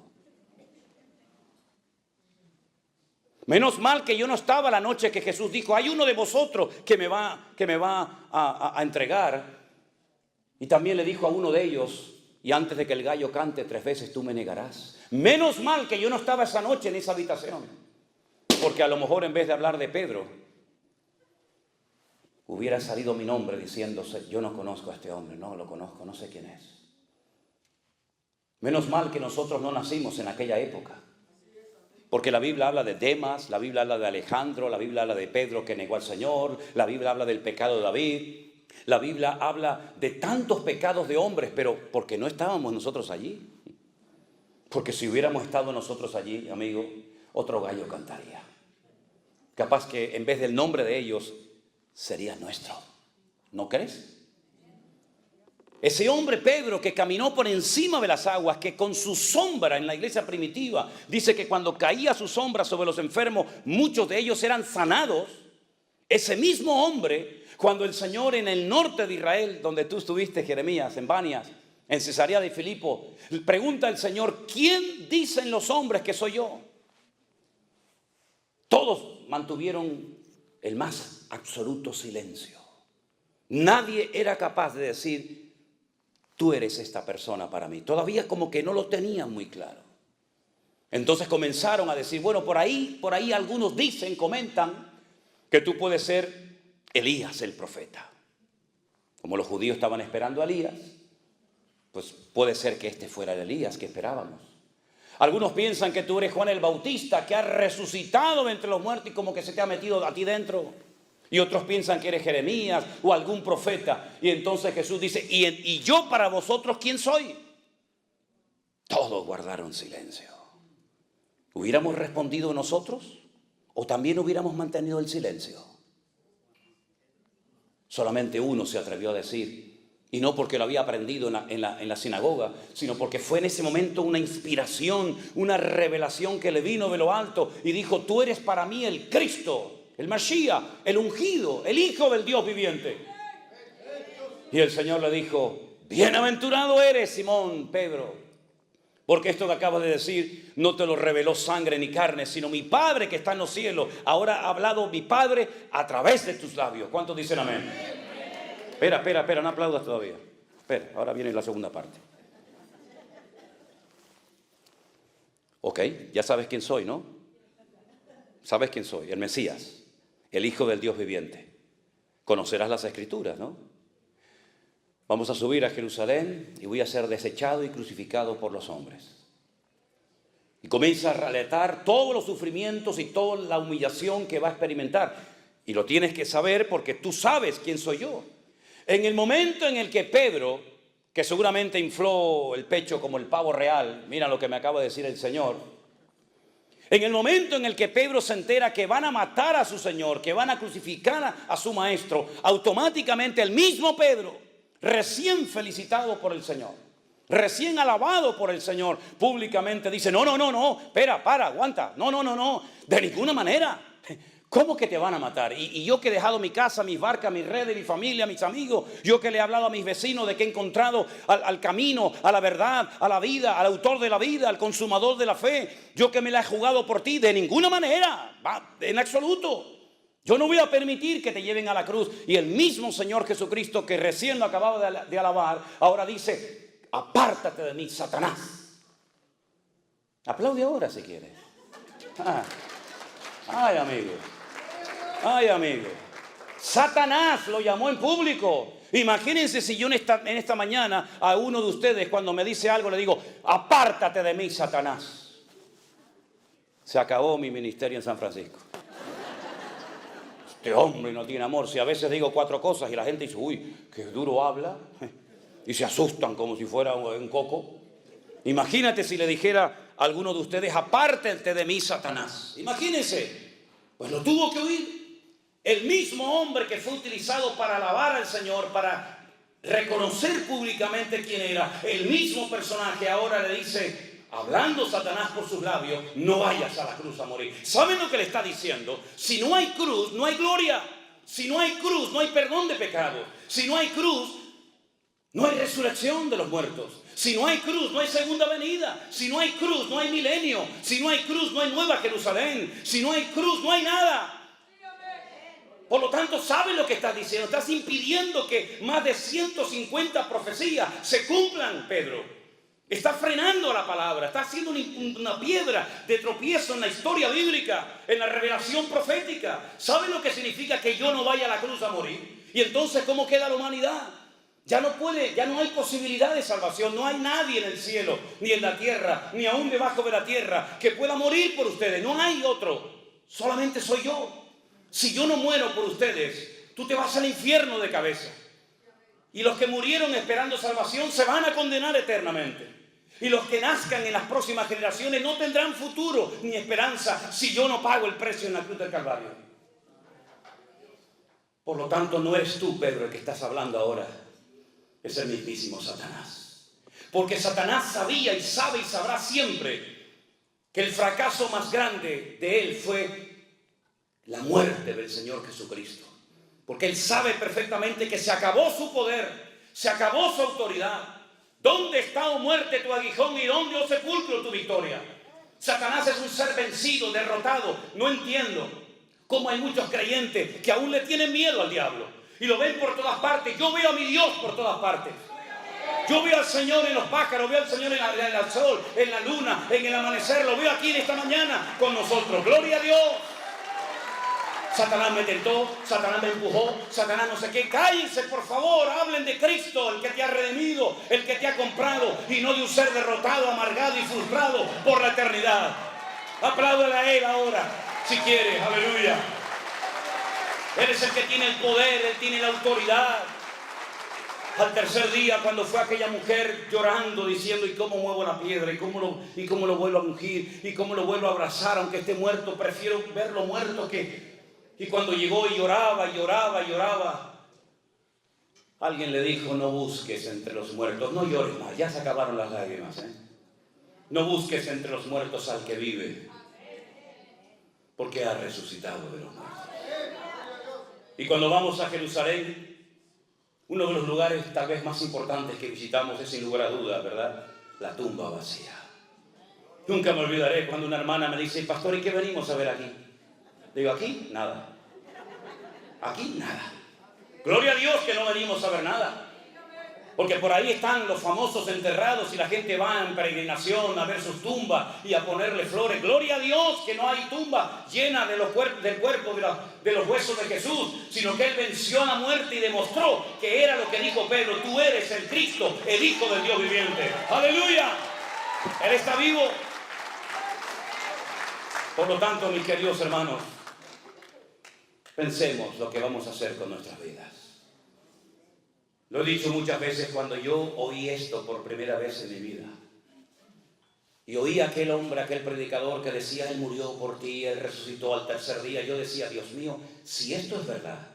Menos mal que yo no estaba la noche que Jesús dijo, hay uno de vosotros que me va a entregar. Y también le dijo a uno de ellos, y antes de que el gallo cante 3 veces tú me negarás. Menos mal que yo no estaba esa noche en esa habitación. Porque a lo mejor en vez de hablar de Pedro, hubiera salido mi nombre diciéndose, yo no conozco a este hombre, no lo conozco, no sé quién es. Menos mal que nosotros no nacimos en aquella época. Porque la Biblia habla de Demas, la Biblia habla de Alejandro, la Biblia habla de Pedro que negó al Señor, la Biblia habla del pecado de David, la Biblia habla de tantos pecados de hombres, pero porque no estábamos nosotros allí. Porque si hubiéramos estado nosotros allí, amigo, otro gallo cantaría. Capaz que en vez del nombre de ellos, sería nuestro. ¿No crees? Ese hombre Pedro que caminó por encima de las aguas, que con su sombra en la iglesia primitiva, dice que cuando caía su sombra sobre los enfermos, muchos de ellos eran sanados. Ese mismo hombre, cuando el Señor en el norte de Israel, donde tú estuviste, Jeremías, en Banias, en Cesarea de Filipo, pregunta al Señor, ¿quién dicen los hombres que soy yo? Todos mantuvieron el más absoluto silencio. Nadie era capaz de decir, tú eres esta persona para mí. Todavía como que no lo tenían muy claro. Entonces comenzaron a decir, bueno, por ahí algunos dicen, comentan, que tú puedes ser Elías el profeta. Como los judíos estaban esperando a Elías, pues puede ser que este fuera el Elías que esperábamos. Algunos piensan que tú eres Juan el Bautista, que ha resucitado de entre los muertos y como que se te ha metido a ti dentro. Y otros piensan que eres Jeremías o algún profeta. Y entonces Jesús dice, ¿y yo para vosotros quién soy? Todos guardaron silencio. ¿Hubiéramos respondido nosotros? ¿O también hubiéramos mantenido el silencio? Solamente uno se atrevió a decir, y no porque lo había aprendido en la sinagoga, sino porque fue en ese momento una inspiración, una revelación que le vino de lo alto y dijo, tú eres para mí el Cristo, el Mashiach, el ungido, el Hijo del Dios viviente. Y el Señor le dijo, bienaventurado eres, Simón, Pedro, porque esto que acabas de decir no te lo reveló sangre ni carne, sino mi Padre que está en los cielos. Ahora ha hablado mi Padre a través de tus labios. ¿Cuántos dicen amén? Espera, no aplaudas todavía. Espera, ahora viene la segunda parte. Ok, ya sabes quién soy, ¿no? Sabes quién soy, el Mesías, el Hijo del Dios viviente. Conocerás las Escrituras, ¿no? Vamos a subir a Jerusalén y voy a ser desechado y crucificado por los hombres. Y comienza a relatar todos los sufrimientos y toda la humillación que va a experimentar. Y lo tienes que saber porque tú sabes quién soy yo. En el momento en el que Pedro, que seguramente infló el pecho como el pavo real, mira lo que me acaba de decir el Señor. En el momento en el que Pedro se entera que van a matar a su Señor, que van a crucificar a su maestro, automáticamente el mismo Pedro, recién felicitado por el Señor, recién alabado por el Señor, públicamente dice, no, espera, aguanta, no, de ninguna manera. ¿Cómo que te van a matar? Y yo que he dejado mi casa, mis barcas, mis redes, mi familia, mis amigos, yo que le he hablado a mis vecinos de que he encontrado al camino, a la verdad, a la vida, al autor de la vida, al consumador de la fe, yo que me la he jugado por ti, de ninguna manera, en absoluto. Yo no voy a permitir que te lleven a la cruz. Y el mismo Señor Jesucristo que recién lo acababa de alabar, ahora dice, apártate de mí, Satanás. Aplaude ahora si quieres. Ay, amigo. Satanás lo llamó en público. Imagínense si yo en esta mañana a uno de ustedes cuando me dice algo le digo, apártate de mí, Satanás. Se acabó mi ministerio en San Francisco. Este hombre no tiene amor. Si a veces digo 4 cosas y la gente dice, uy, qué duro habla, y se asustan como si fuera un coco. Imagínate si le dijera a alguno de ustedes, apártate de mí, Satanás. Imagínense. Pues lo tuvo que oír. El mismo hombre que fue utilizado para alabar al Señor, para reconocer públicamente quién era, el mismo personaje ahora le dice, hablando Satanás por sus labios, no vayas a la cruz a morir. ¿Saben lo que le está diciendo? Si no hay cruz, no hay gloria. Si no hay cruz, no hay perdón de pecados. Si no hay cruz, no hay resurrección de los muertos. Si no hay cruz, no hay segunda venida. Si no hay cruz, no hay milenio. Si no hay cruz, no hay nueva Jerusalén. Si no hay cruz, no hay nada. Por lo tanto, ¿sabes lo que estás diciendo? Estás impidiendo que más de 150 profecías se cumplan, Pedro. Estás frenando la palabra. Estás haciendo una piedra de tropiezo en la historia bíblica, en la revelación profética. ¿Sabes lo que significa que yo no vaya a la cruz a morir? Y entonces, ¿cómo queda la humanidad? Ya no hay posibilidad de salvación. No hay nadie en el cielo, ni en la tierra, ni aún debajo de la tierra que pueda morir por ustedes. No hay otro. Solamente soy yo. Si yo no muero por ustedes, tú te vas al infierno de cabeza. Y los que murieron esperando salvación se van a condenar eternamente. Y los que nazcan en las próximas generaciones no tendrán futuro ni esperanza si yo no pago el precio en la cruz del Calvario. Por lo tanto, no eres tú, Pedro, el que estás hablando ahora. Es el mismísimo Satanás. Porque Satanás sabía y sabe y sabrá siempre que el fracaso más grande de él fue la muerte del Señor Jesucristo. Porque él sabe perfectamente que se acabó su poder, se acabó su autoridad. ¿Dónde está, oh muerte, tu aguijón? ¿Y dónde, oh sepulcro, tu victoria? Satanás es un ser vencido, derrotado. No entiendo cómo hay muchos creyentes que aún le tienen miedo al diablo. Y lo ven por todas partes. Yo veo a mi Dios por todas partes. Yo veo al Señor en los pájaros, veo al Señor en el sol, en la luna, en el amanecer. Lo veo aquí en esta mañana con nosotros. ¡Gloria a Dios! Satanás me tentó, Satanás me empujó, Satanás no sé qué. Cállense, por favor, hablen de Cristo, el que te ha redimido, el que te ha comprado, y no de un ser derrotado, amargado y frustrado por la eternidad. Apláudale a Él ahora, si quieres, aleluya. Él es el que tiene el poder, Él tiene la autoridad. Al tercer día, cuando fue aquella mujer llorando, diciendo, ¿y cómo muevo la piedra? ¿Y cómo lo vuelvo a ungir? ¿Y cómo lo vuelvo a abrazar? Aunque esté muerto, prefiero verlo muerto que... Y cuando llegó y lloraba, alguien le dijo, no busques entre los muertos, no llores más, ya se acabaron las lágrimas, No busques entre los muertos al que vive, porque ha resucitado de los muertos. Y cuando vamos a Jerusalén, uno de los lugares tal vez más importantes que visitamos es sin lugar a dudas, ¿verdad? La tumba vacía. Nunca me olvidaré cuando una hermana me dice, pastor, ¿y qué venimos a ver aquí? Digo, aquí, nada. Aquí, nada. Gloria a Dios que no venimos a ver nada. Porque por ahí están los famosos enterrados y la gente va en peregrinación a ver sus tumbas y a ponerle flores. Gloria a Dios que no hay tumba llena del cuerpo de los huesos de Jesús, sino que Él venció a la muerte y demostró que era lo que dijo Pedro, tú eres el Cristo, el Hijo del Dios viviente. ¡Aleluya! Él está vivo. Por lo tanto, mis queridos hermanos, pensemos lo que vamos a hacer con nuestras vidas. Lo he dicho muchas veces cuando yo oí esto por primera vez en mi vida. Y oí a aquel hombre, aquel predicador que decía, Él murió por ti, Él resucitó al tercer día. Yo decía, Dios mío, si esto es verdad,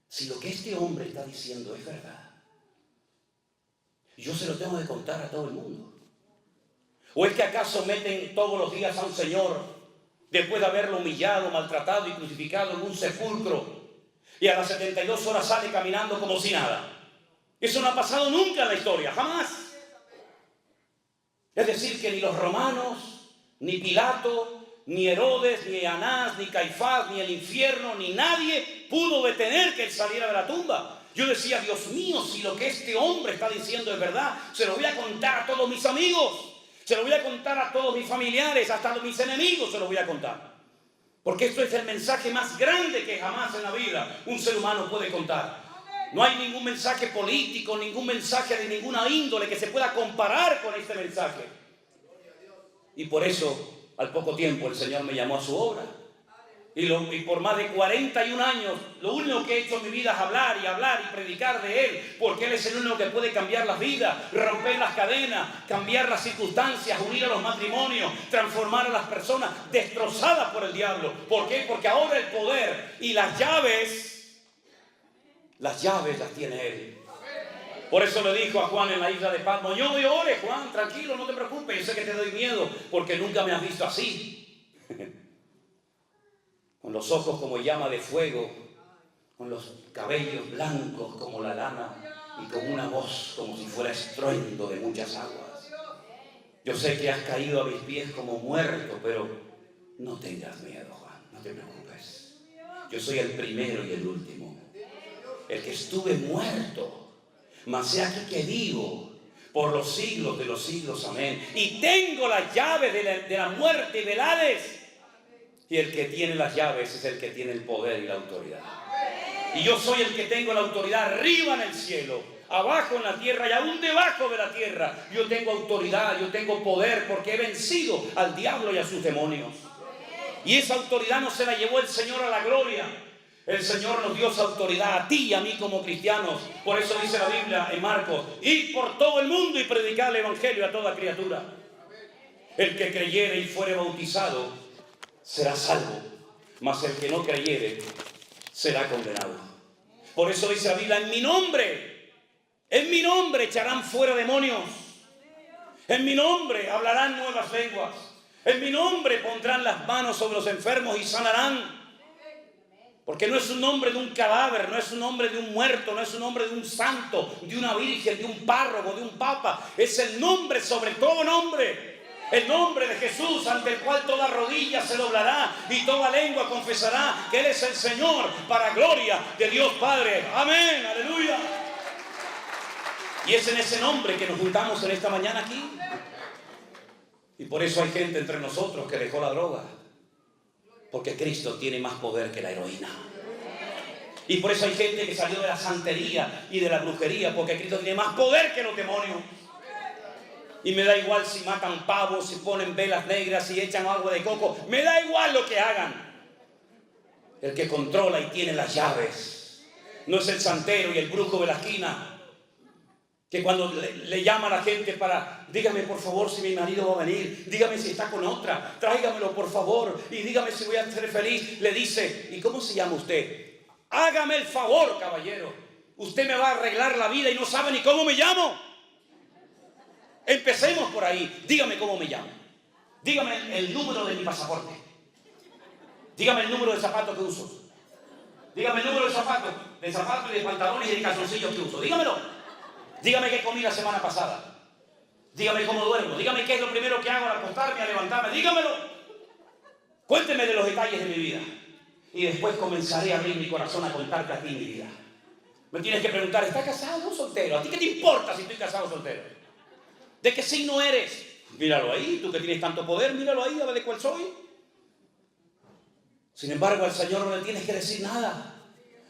si lo que este hombre está diciendo es verdad, yo se lo tengo que contar a todo el mundo. ¿O es que acaso meten todos los días a un señor, después de haberlo humillado, maltratado y crucificado en un sepulcro, y a las 72 horas sale caminando como si nada? Eso no ha pasado nunca en la historia, jamás. Es decir, que ni los romanos, ni Pilato, ni Herodes, ni Anás, ni Caifás, ni el infierno, ni nadie pudo detener que él saliera de la tumba. Yo decía, Dios mío, si lo que este hombre está diciendo es verdad, se lo voy a contar a todos mis amigos, se lo voy a contar a todos mis familiares, hasta a mis enemigos se lo voy a contar. Porque esto es el mensaje más grande que jamás en la vida un ser humano puede contar. No hay ningún mensaje político, ningún mensaje de ninguna índole que se pueda comparar con este mensaje. Y por eso, al poco tiempo, el Señor me llamó a su obra. Y por más de 41 años, lo único que he hecho en mi vida es hablar y predicar de Él, porque Él es el único que puede cambiar las vidas, romper las cadenas, cambiar las circunstancias, unir a los matrimonios, transformar a las personas destrozadas por el diablo. ¿Por qué? Porque ahora el poder y las llaves las tiene Él. Por eso le dijo a Juan en la isla de Patmos: yo ore, Juan, tranquilo, no te preocupes, yo sé que te doy miedo porque nunca me has visto así. Con los ojos como llama de fuego, con los cabellos blancos como la lana y con una voz como si fuera estruendo de muchas aguas. Yo sé que has caído a mis pies como muerto, pero no tengas miedo, Juan, no te preocupes. Yo soy el primero y el último, el que estuve muerto, mas he aquí que vivo por los siglos de los siglos, amén. Y tengo las llaves de la muerte y del Hades. Y el que tiene las llaves es el que tiene el poder y la autoridad. Y yo soy el que tengo la autoridad arriba en el cielo, abajo en la tierra y aún debajo de la tierra. Yo tengo autoridad, yo tengo poder porque he vencido al diablo y a sus demonios. Y esa autoridad no se la llevó el Señor a la gloria. El Señor nos dio esa autoridad a ti y a mí como cristianos. Por eso dice la Biblia en Marcos: id por todo el mundo y predicad el evangelio a toda criatura. El que creyere y fuere bautizado será salvo, mas el que no creyere será condenado. Por eso dice la Biblia: en mi nombre echarán fuera demonios, en mi nombre hablarán nuevas lenguas, en mi nombre pondrán las manos sobre los enfermos y sanarán. Porque no es un nombre de un cadáver, no es un nombre de un muerto, no es un nombre de un santo, de una virgen, de un párroco, de un papa. Es el nombre sobre todo nombre. El nombre de Jesús, ante el cual toda rodilla se doblará y toda lengua confesará que Él es el Señor, para gloria de Dios Padre. Amén, aleluya. Y es en ese nombre que nos juntamos en esta mañana aquí. Y por eso hay gente entre nosotros que dejó la droga, porque Cristo tiene más poder que la heroína. Y por eso hay gente que salió de la santería y de la brujería, porque Cristo tiene más poder que los demonios. Y me da igual si matan pavos, si ponen velas negras, si echan agua de coco. Me da igual lo que hagan. El que controla y tiene las llaves no es el santero y el brujo de la esquina, que cuando le llama a la gente para: dígame por favor si mi marido va a venir, dígame si está con otra, tráigamelo por favor y dígame si voy a ser feliz. Le dice: ¿y cómo se llama usted? Hágame el favor, caballero, usted me va a arreglar la vida y no sabe ni cómo me llamo. Empecemos por ahí. Dígame cómo me llamo. Dígame el número de mi pasaporte. Dígame el número de zapatos que uso. Dígame el número de zapatos y de pantalones y de calzoncillos que uso. Dígamelo. Dígame qué comí la semana pasada. Dígame cómo duermo. Dígame qué es lo primero que hago al acostarme, al levantarme. Dígamelo. Cuénteme de los detalles de mi vida. Y después comenzaré a abrir mi corazón a contarte a ti mi vida. Me tienes que preguntar: ¿estás casado o soltero? ¿A ti qué te importa si estoy casado o soltero? ¿De qué signo eres? Míralo ahí, tú que tienes tanto poder, míralo ahí, a ver de cuál soy. Sin embargo, al Señor no le tienes que decir nada.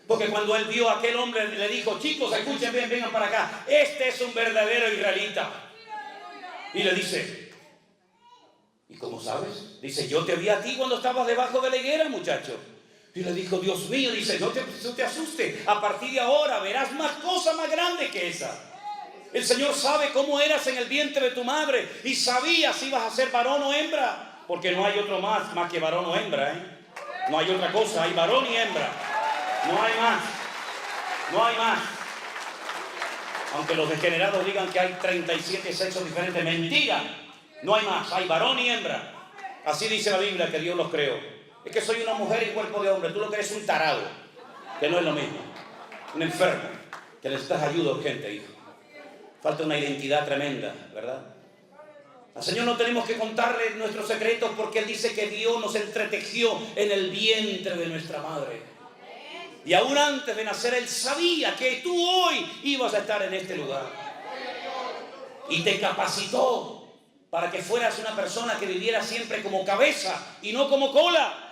Porque cuando Él vio a aquel hombre, le dijo: chicos, escuchen bien, vengan para acá. Este es un verdadero israelita. Y le dice: ¿y cómo sabes? Dice: yo te vi a ti cuando estabas debajo de la higuera, muchacho. Y le dijo: Dios mío, dice, no te asustes. A partir de ahora verás más cosas más grandes que esa. El Señor sabe cómo eras en el vientre de tu madre y sabía si ibas a ser varón o hembra, porque no hay otro más que varón o hembra, ¿eh? No hay otra cosa, hay varón y hembra. No hay más. No hay más. Aunque los degenerados digan que hay 37 sexos diferentes, mentira. No hay más, hay varón y hembra. Así dice la Biblia que Dios los creó. Es que soy una mujer y cuerpo de hombre. Tú lo que eres un tarado, que no es lo mismo. Un enfermo, que necesitas ayuda urgente, hijo. Falta una identidad tremenda, ¿verdad? Al Señor no tenemos que contarle nuestros secretos, porque Él dice que Dios nos entretejió en el vientre de nuestra madre. Y aún antes de nacer Él sabía que tú hoy ibas a estar en este lugar. Y te capacitó para que fueras una persona que viviera siempre como cabeza y no como cola.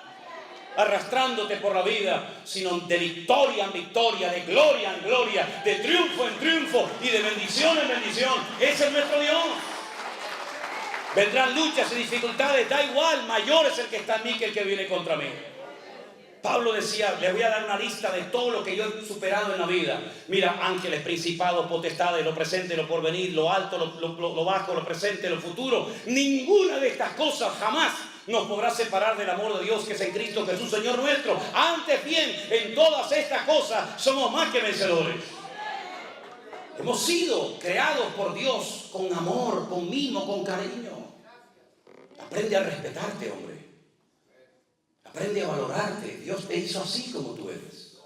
arrastrándote por la vida, sino de victoria en victoria, de gloria en gloria, de triunfo en triunfo y de bendición en bendición. Ese es nuestro Dios. Vendrán luchas y dificultades, da igual, mayor es el que está en mí que el que viene contra mí. Pablo decía, les voy a dar una lista de todo lo que yo he superado en la vida. Mira, ángeles, principados, potestades, lo presente, lo porvenir, lo alto, lo bajo, lo presente, lo futuro. Ninguna de estas cosas jamás nos podrá separar del amor de Dios que es en Cristo Jesús, Señor nuestro. Antes bien, en todas estas cosas somos más que vencedores. Hemos sido creados por Dios con amor, con mimo, con cariño. Aprende a respetarte, hombre. Aprende a valorarte. Dios te hizo así como tú eres.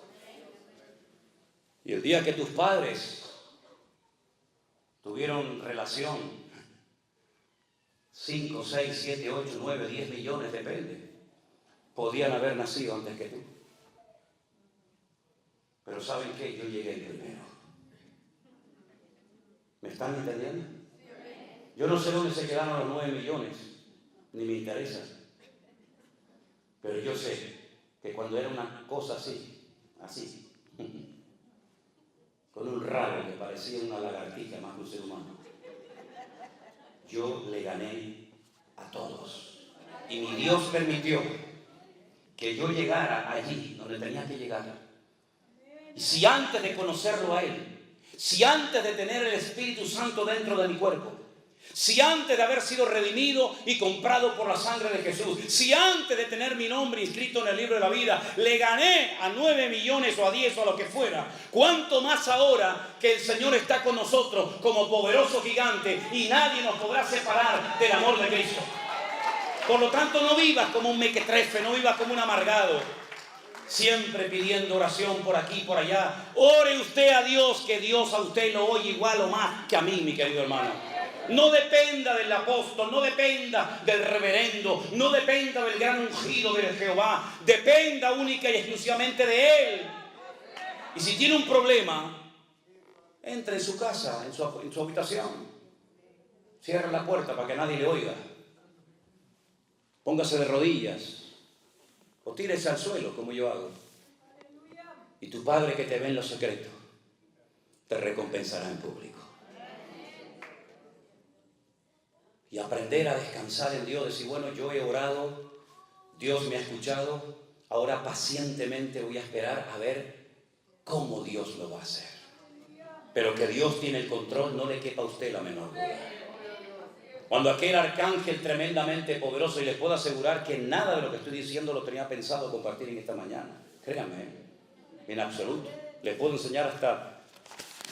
Y el día que tus padres tuvieron relación, 5, 6, 7, 8, 9, 10 millones, depende, podían haber nacido antes que tú. Pero ¿saben qué? Yo llegué primero. ¿Me están entendiendo? Yo no sé dónde se quedaron los 9 millones, ni me interesa. Pero yo sé que cuando era una cosa así, con un rabo que parecía una lagartija más que un ser humano, yo le gané a todos. Y mi Dios permitió que yo llegara allí donde tenía que llegar. Y si antes de conocerlo a Él, si antes de tener el Espíritu Santo dentro de mi cuerpo, si antes de haber sido redimido y comprado por la sangre de Jesús, si antes de tener mi nombre inscrito en el libro de la vida, le gané a 9 millones o a 10 o a lo que fuera, cuánto más ahora que el Señor está con nosotros como poderoso gigante y nadie nos podrá separar del amor de Cristo. Por lo tanto, no vivas como un mequetrefe, no vivas como un amargado, siempre pidiendo oración por aquí y por allá. Ore usted a Dios, que Dios a usted lo oye igual o más que a mí, mi querido hermano. No dependa del apóstol, no dependa del reverendo, no dependa del gran ungido de Jehová. Dependa única y exclusivamente de Él. Y si tiene un problema, entre en su casa, en su habitación. Cierre la puerta para que nadie le oiga. Póngase de rodillas o tírese al suelo como yo hago. Y tu Padre que te ve en lo secreto te recompensará en público. Y aprender a descansar en Dios, decir, bueno, yo he orado, Dios me ha escuchado, ahora pacientemente voy a esperar a ver cómo Dios lo va a hacer. Pero que Dios tiene el control, no le quepa a usted la menor duda. Cuando aquel arcángel tremendamente poderoso, y les puedo asegurar que nada de lo que estoy diciendo lo tenía pensado compartir en esta mañana, créanme, en absoluto. Les puedo enseñar hasta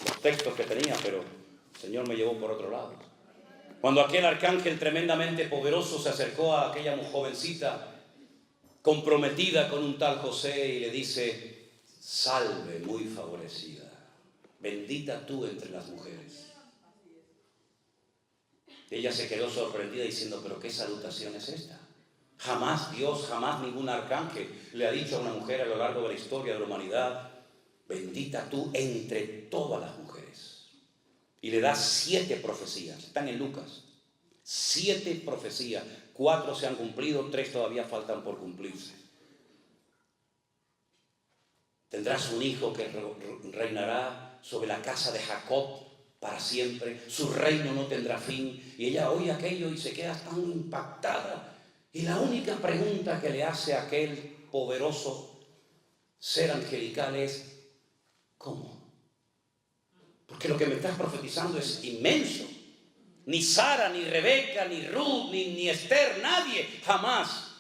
los textos que tenía, pero el Señor me llevó por otro lado. Cuando aquel arcángel tremendamente poderoso se acercó a aquella jovencita comprometida con un tal José y le dice, salve muy favorecida, bendita tú entre las mujeres. Ella se quedó sorprendida diciendo, pero ¿qué salutación es esta? Jamás Dios, jamás ningún arcángel le ha dicho a una mujer a lo largo de la historia de la humanidad, bendita tú entre todas las mujeres. Y le da 7 profecías, están en Lucas, 7 profecías, 4 se han cumplido, 3 todavía faltan por cumplirse. Tendrás un hijo que reinará sobre la casa de Jacob para siempre, su reino no tendrá fin. Y ella oye aquello y se queda tan impactada. Y la única pregunta que le hace a aquel poderoso ser angelical es, ¿cómo? Porque lo que me estás profetizando es inmenso. Ni Sara, ni Rebeca, ni Ruth, ni Esther, nadie jamás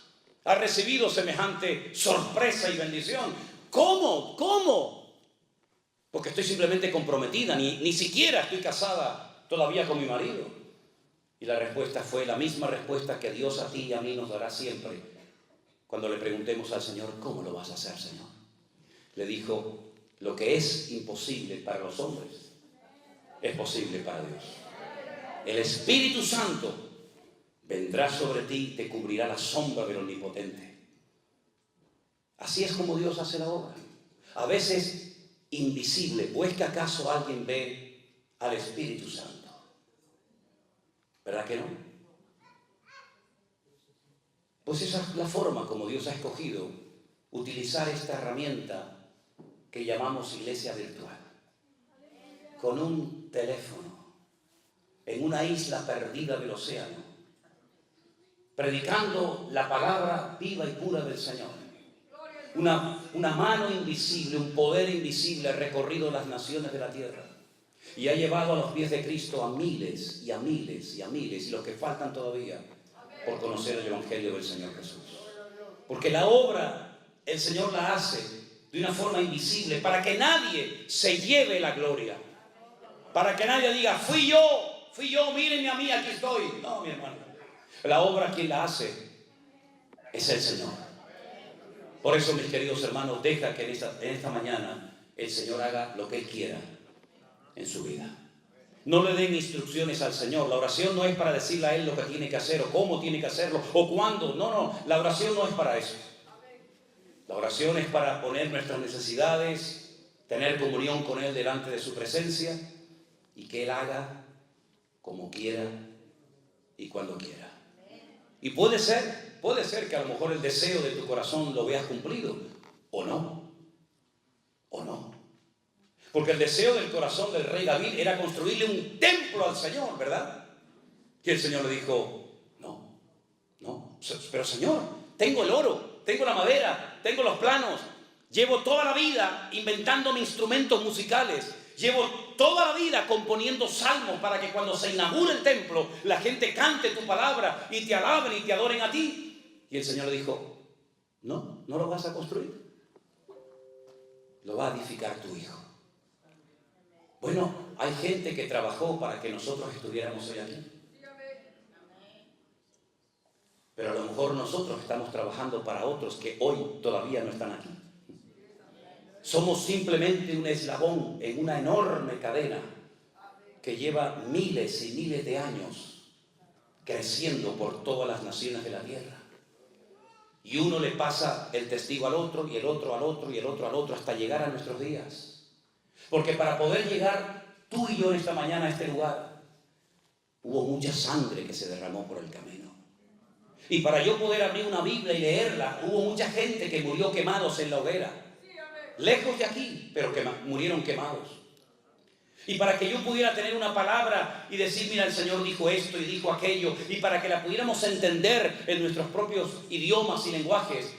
ha recibido semejante sorpresa y bendición. ¿Cómo? ¿Cómo? Porque estoy simplemente comprometida, ni siquiera estoy casada todavía con mi marido. Y la respuesta fue la misma respuesta que Dios a ti y a mí nos dará siempre cuando le preguntemos al Señor, ¿cómo lo vas a hacer, Señor? Le dijo, lo que es imposible para los hombres es posible para Dios. El Espíritu Santo vendrá sobre ti y te cubrirá la sombra del Omnipotente. Así es como Dios hace la obra. A veces invisible, ¿o es que acaso alguien ve al Espíritu Santo? ¿Verdad que no? Pues esa es la forma como Dios ha escogido utilizar esta herramienta que llamamos iglesia virtual. Con un teléfono, en una isla perdida del océano, predicando la palabra viva y pura del Señor. Una mano invisible, un poder invisible ha recorrido las naciones de la tierra y ha llevado a los pies de Cristo a miles y a miles y a miles, y los que faltan todavía por conocer el Evangelio del Señor Jesús. Porque la obra el Señor la hace de una forma invisible para que nadie se lleve la gloria, para que nadie diga, fui yo, mírenme a mí, aquí estoy. No, mi hermano, la obra quien la hace es el Señor. Por eso, mis queridos hermanos, deja que en esta mañana el Señor haga lo que Él quiera en su vida. No le den instrucciones al Señor. La oración no es para decirle a Él lo que tiene que hacer o cómo tiene que hacerlo o cuándo. No, la oración no es para eso. La oración es para poner nuestras necesidades, tener comunión con Él delante de su presencia y que Él haga como quiera y cuando quiera. Y puede ser que a lo mejor el deseo de tu corazón lo veas cumplido o no. Porque el deseo del corazón del rey David era construirle un templo al Señor, ¿verdad? Y el Señor le dijo, no, pero Señor, tengo el oro, tengo la madera, tengo los planos, llevo toda la vida inventándome instrumentos musicales, llevo toda la vida componiendo salmos para que cuando se inaugure el templo, la gente cante tu palabra y te alaben y te adoren a ti. Y el Señor le dijo, no lo vas a construir, lo va a edificar tu hijo. Bueno, hay gente que trabajó para que nosotros estuviéramos hoy aquí. Pero a lo mejor nosotros estamos trabajando para otros que hoy todavía no están aquí. Somos simplemente un eslabón en una enorme cadena que lleva miles y miles de años creciendo por todas las naciones de la tierra. Y uno le pasa el testigo al otro, y el otro al otro, y el otro al otro, hasta llegar a nuestros días. Porque para poder llegar tú y yo esta mañana a este lugar, hubo mucha sangre que se derramó por el camino. Y para yo poder abrir una Biblia y leerla, hubo mucha gente que murió quemados en la hoguera. Lejos de aquí, pero que murieron quemados. Y para que yo pudiera tener una palabra y decir, mira, el Señor dijo esto y dijo aquello, y para que la pudiéramos entender en nuestros propios idiomas y lenguajes,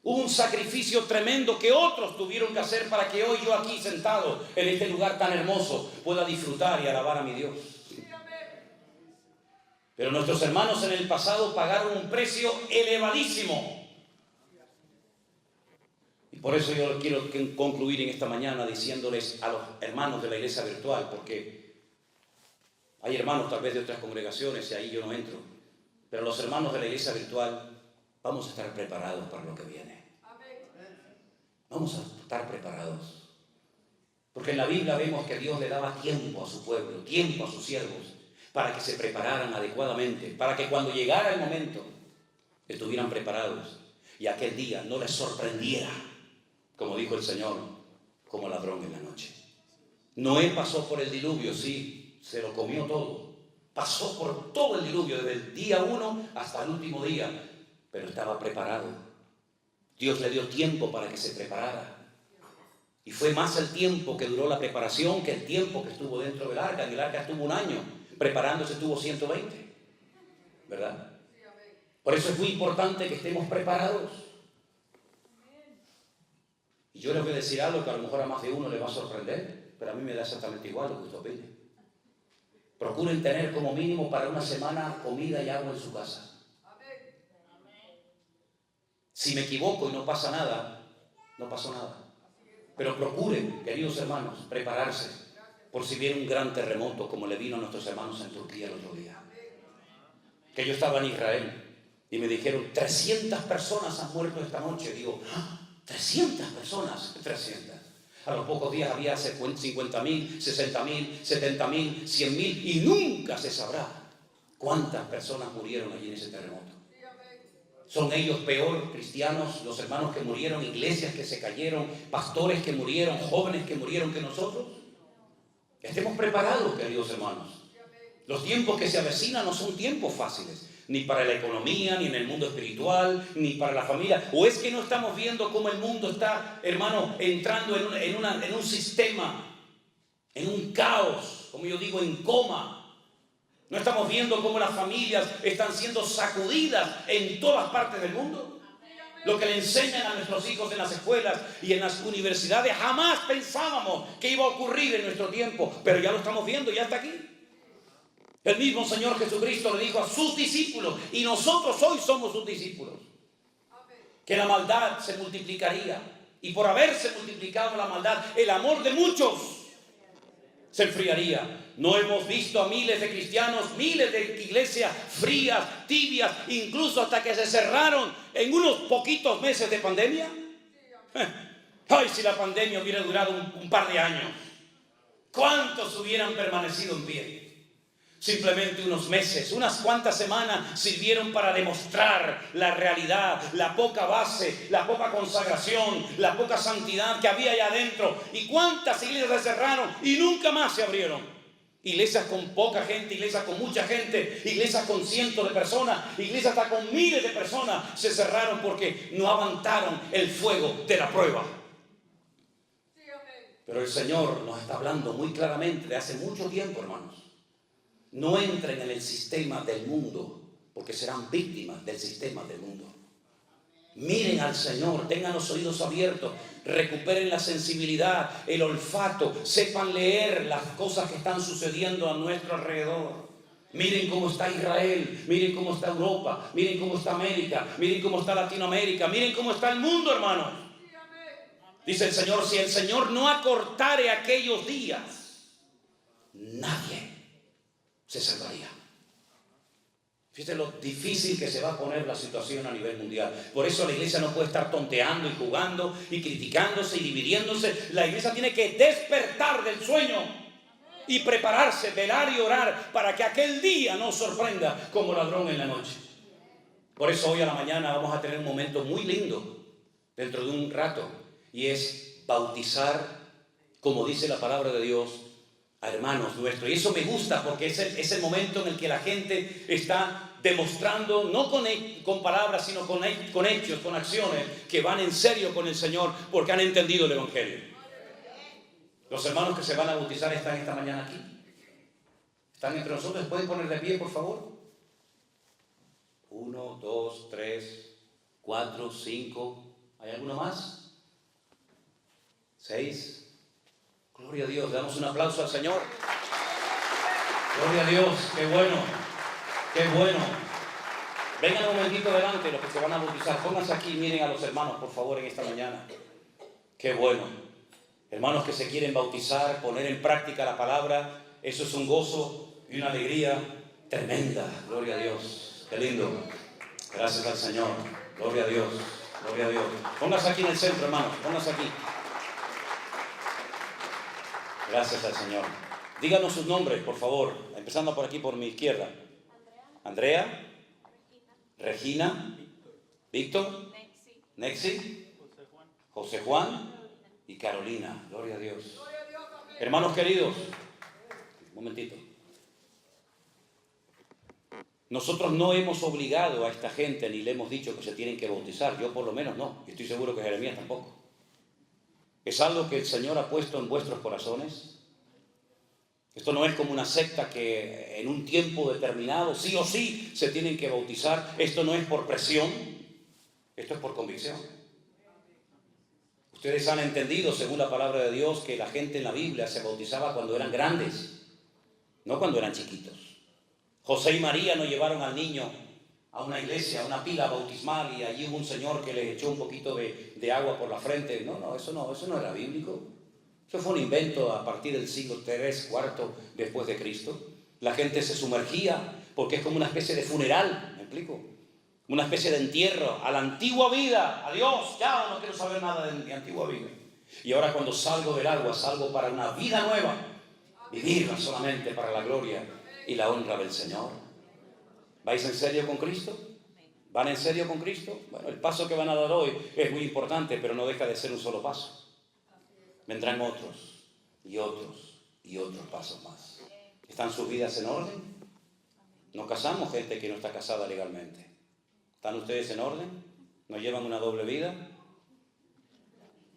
hubo un sacrificio tremendo que otros tuvieron que hacer para que hoy yo aquí sentado en este lugar tan hermoso pueda disfrutar y alabar a mi Dios. Pero nuestros hermanos en el pasado pagaron un precio elevadísimo. Y por eso yo quiero concluir en esta mañana diciéndoles a los hermanos de la iglesia virtual, porque hay hermanos tal vez de otras congregaciones y ahí yo no entro, pero los hermanos de la iglesia virtual vamos a estar preparados para lo que viene. Vamos a estar preparados. Porque en la Biblia vemos que Dios le daba tiempo a su pueblo, tiempo a sus siervos, para que se prepararan adecuadamente, para que cuando llegara el momento estuvieran preparados y aquel día no les sorprendiera, como dijo el Señor, como ladrón en la noche. Noé pasó por el diluvio, sí, se lo comió todo. Pasó por todo el diluvio, desde el día 1 hasta el último día, pero estaba preparado. Dios le dio tiempo para que se preparara. Y fue más el tiempo que duró la preparación que el tiempo que estuvo dentro del arca. En el arca estuvo 1 año, preparándose estuvo 120, ¿verdad? Por eso es muy importante que estemos preparados. Y yo les voy a decir algo que a lo mejor a más de uno le va a sorprender, pero a mí me da exactamente igual lo que usted opine. Procuren tener como mínimo para una semana comida y agua en su casa. Si me equivoco y no pasa nada, no pasó nada. Pero procuren, queridos hermanos, prepararse por si viene un gran terremoto como le vino a nuestros hermanos en Turquía el otro día. Que yo estaba en Israel y me dijeron, 300 personas han muerto esta noche. Digo, 300 personas, 300. A los pocos días había 50.000, 60.000, 70.000, 100.000 y nunca se sabrá cuántas personas murieron allí en ese terremoto. ¿Son ellos peor, cristianos, los hermanos que murieron, iglesias que se cayeron, pastores que murieron, jóvenes que murieron que nosotros? Estemos preparados, queridos hermanos. Los tiempos que se avecinan no son tiempos fáciles. ni para la economía, ni en el mundo espiritual, ni para la familia. ¿O es que no estamos viendo cómo el mundo está, hermano, entrando en un sistema, en un caos, como yo digo, en coma? ¿No estamos viendo cómo las familias están siendo sacudidas en todas partes del mundo? Lo que le enseñan a nuestros hijos en las escuelas y en las universidades, jamás pensábamos que iba a ocurrir en nuestro tiempo, pero ya lo estamos viendo, ya está aquí. El mismo Señor Jesucristo le dijo a sus discípulos, y nosotros hoy somos sus discípulos, que la maldad se multiplicaría, y por haberse multiplicado la maldad, el amor de muchos se enfriaría. ¿No hemos visto a miles de cristianos, miles de iglesias frías, tibias, incluso hasta que se cerraron en unos poquitos meses de pandemia? Ay, si la pandemia hubiera durado un par de años, ¿cuántos hubieran permanecido en pie? Simplemente unos meses, unas cuantas semanas sirvieron para demostrar la realidad, la poca base, la poca consagración, la poca santidad que había allá adentro. ¿Y cuántas iglesias se cerraron y nunca más se abrieron? Iglesias con poca gente, iglesias con mucha gente, iglesias con cientos de personas, iglesias hasta con miles de personas se cerraron porque no aguantaron el fuego de la prueba. Pero el Señor nos está hablando muy claramente de hace mucho tiempo, hermanos. No entren en el sistema del mundo, porque serán víctimas del sistema del mundo. Miren al Señor, tengan los oídos abiertos, recuperen la sensibilidad, el olfato, sepan leer las cosas que están sucediendo a nuestro alrededor. Miren cómo está Israel, miren cómo está Europa, miren cómo está América, miren cómo está Latinoamérica, miren cómo está el mundo, hermanos. Dice el Señor, si el Señor no acortare aquellos días, nadie se salvaría. Fíjate lo difícil que se va a poner la situación a nivel mundial. Por eso la iglesia no puede estar tonteando y jugando y criticándose y dividiéndose. La iglesia tiene que despertar del sueño y prepararse, velar y orar para que aquel día nos sorprenda como ladrón en la noche. Por eso hoy a la mañana vamos a tener un momento muy lindo dentro de un rato, y es bautizar, como dice la palabra de Dios, a hermanos nuestros. Y eso me gusta porque es el momento en el que la gente está demostrando, no con palabras, sino con hechos, con acciones, que van en serio con el Señor porque han entendido el Evangelio. Los hermanos que se van a bautizar están esta mañana aquí. Están entre nosotros. ¿Pueden poner de pie, por favor? 1, 2, 3, 4, 5. ¿Hay alguno más? 6. Gloria a Dios, damos un aplauso al Señor. Gloria a Dios, qué bueno, qué bueno. Vengan un momentito adelante los que se van a bautizar. Pónganse aquí, miren a los hermanos, por favor, en esta mañana. Qué bueno. Hermanos que se quieren bautizar, poner en práctica la palabra, eso es un gozo y una alegría tremenda. Gloria a Dios, qué lindo. Gracias al Señor. Gloria a Dios, gloria a Dios. Pónganse aquí en el centro, hermanos, pónganse aquí. Gracias al Señor. Díganos sus nombres, por favor. Empezando por aquí, por mi izquierda. Andrea. Regina. Víctor. Nexi. José Juan. Y Carolina. Gloria a Dios. Hermanos queridos. Un momentito. Nosotros no hemos obligado a esta gente ni le hemos dicho que se tienen que bautizar. Yo por lo menos no. Y estoy seguro que Jeremías tampoco. Es algo que el Señor ha puesto en vuestros corazones. Esto no es como una secta que en un tiempo determinado, sí o sí, se tienen que bautizar. Esto no es por presión, esto es por convicción. Ustedes han entendido, según la palabra de Dios, que la gente en la Biblia se bautizaba cuando eran grandes, no cuando eran chiquitos. José y María no llevaron al niño a una iglesia, a una pila bautismal, y allí hubo un señor que les echó un poquito de agua por la frente. No, eso no era bíblico. Eso fue un invento a partir del siglo III, IV después de Cristo. La gente se sumergía porque es como una especie de funeral, ¿me explico? Una especie de entierro a la antigua vida. Adiós, ya no quiero saber nada de mi antigua vida. Y ahora cuando salgo del agua, salgo para una vida nueva, vivirla solamente para la gloria y la honra del Señor. ¿Vais en serio con Cristo? ¿Van en serio con Cristo? Bueno, el paso que van a dar hoy es muy importante, pero no deja de ser un solo paso. Vendrán otros y otros y otros pasos más. ¿Están sus vidas en orden? No casamos gente que no está casada legalmente. ¿Están ustedes en orden? ¿No llevan una doble vida?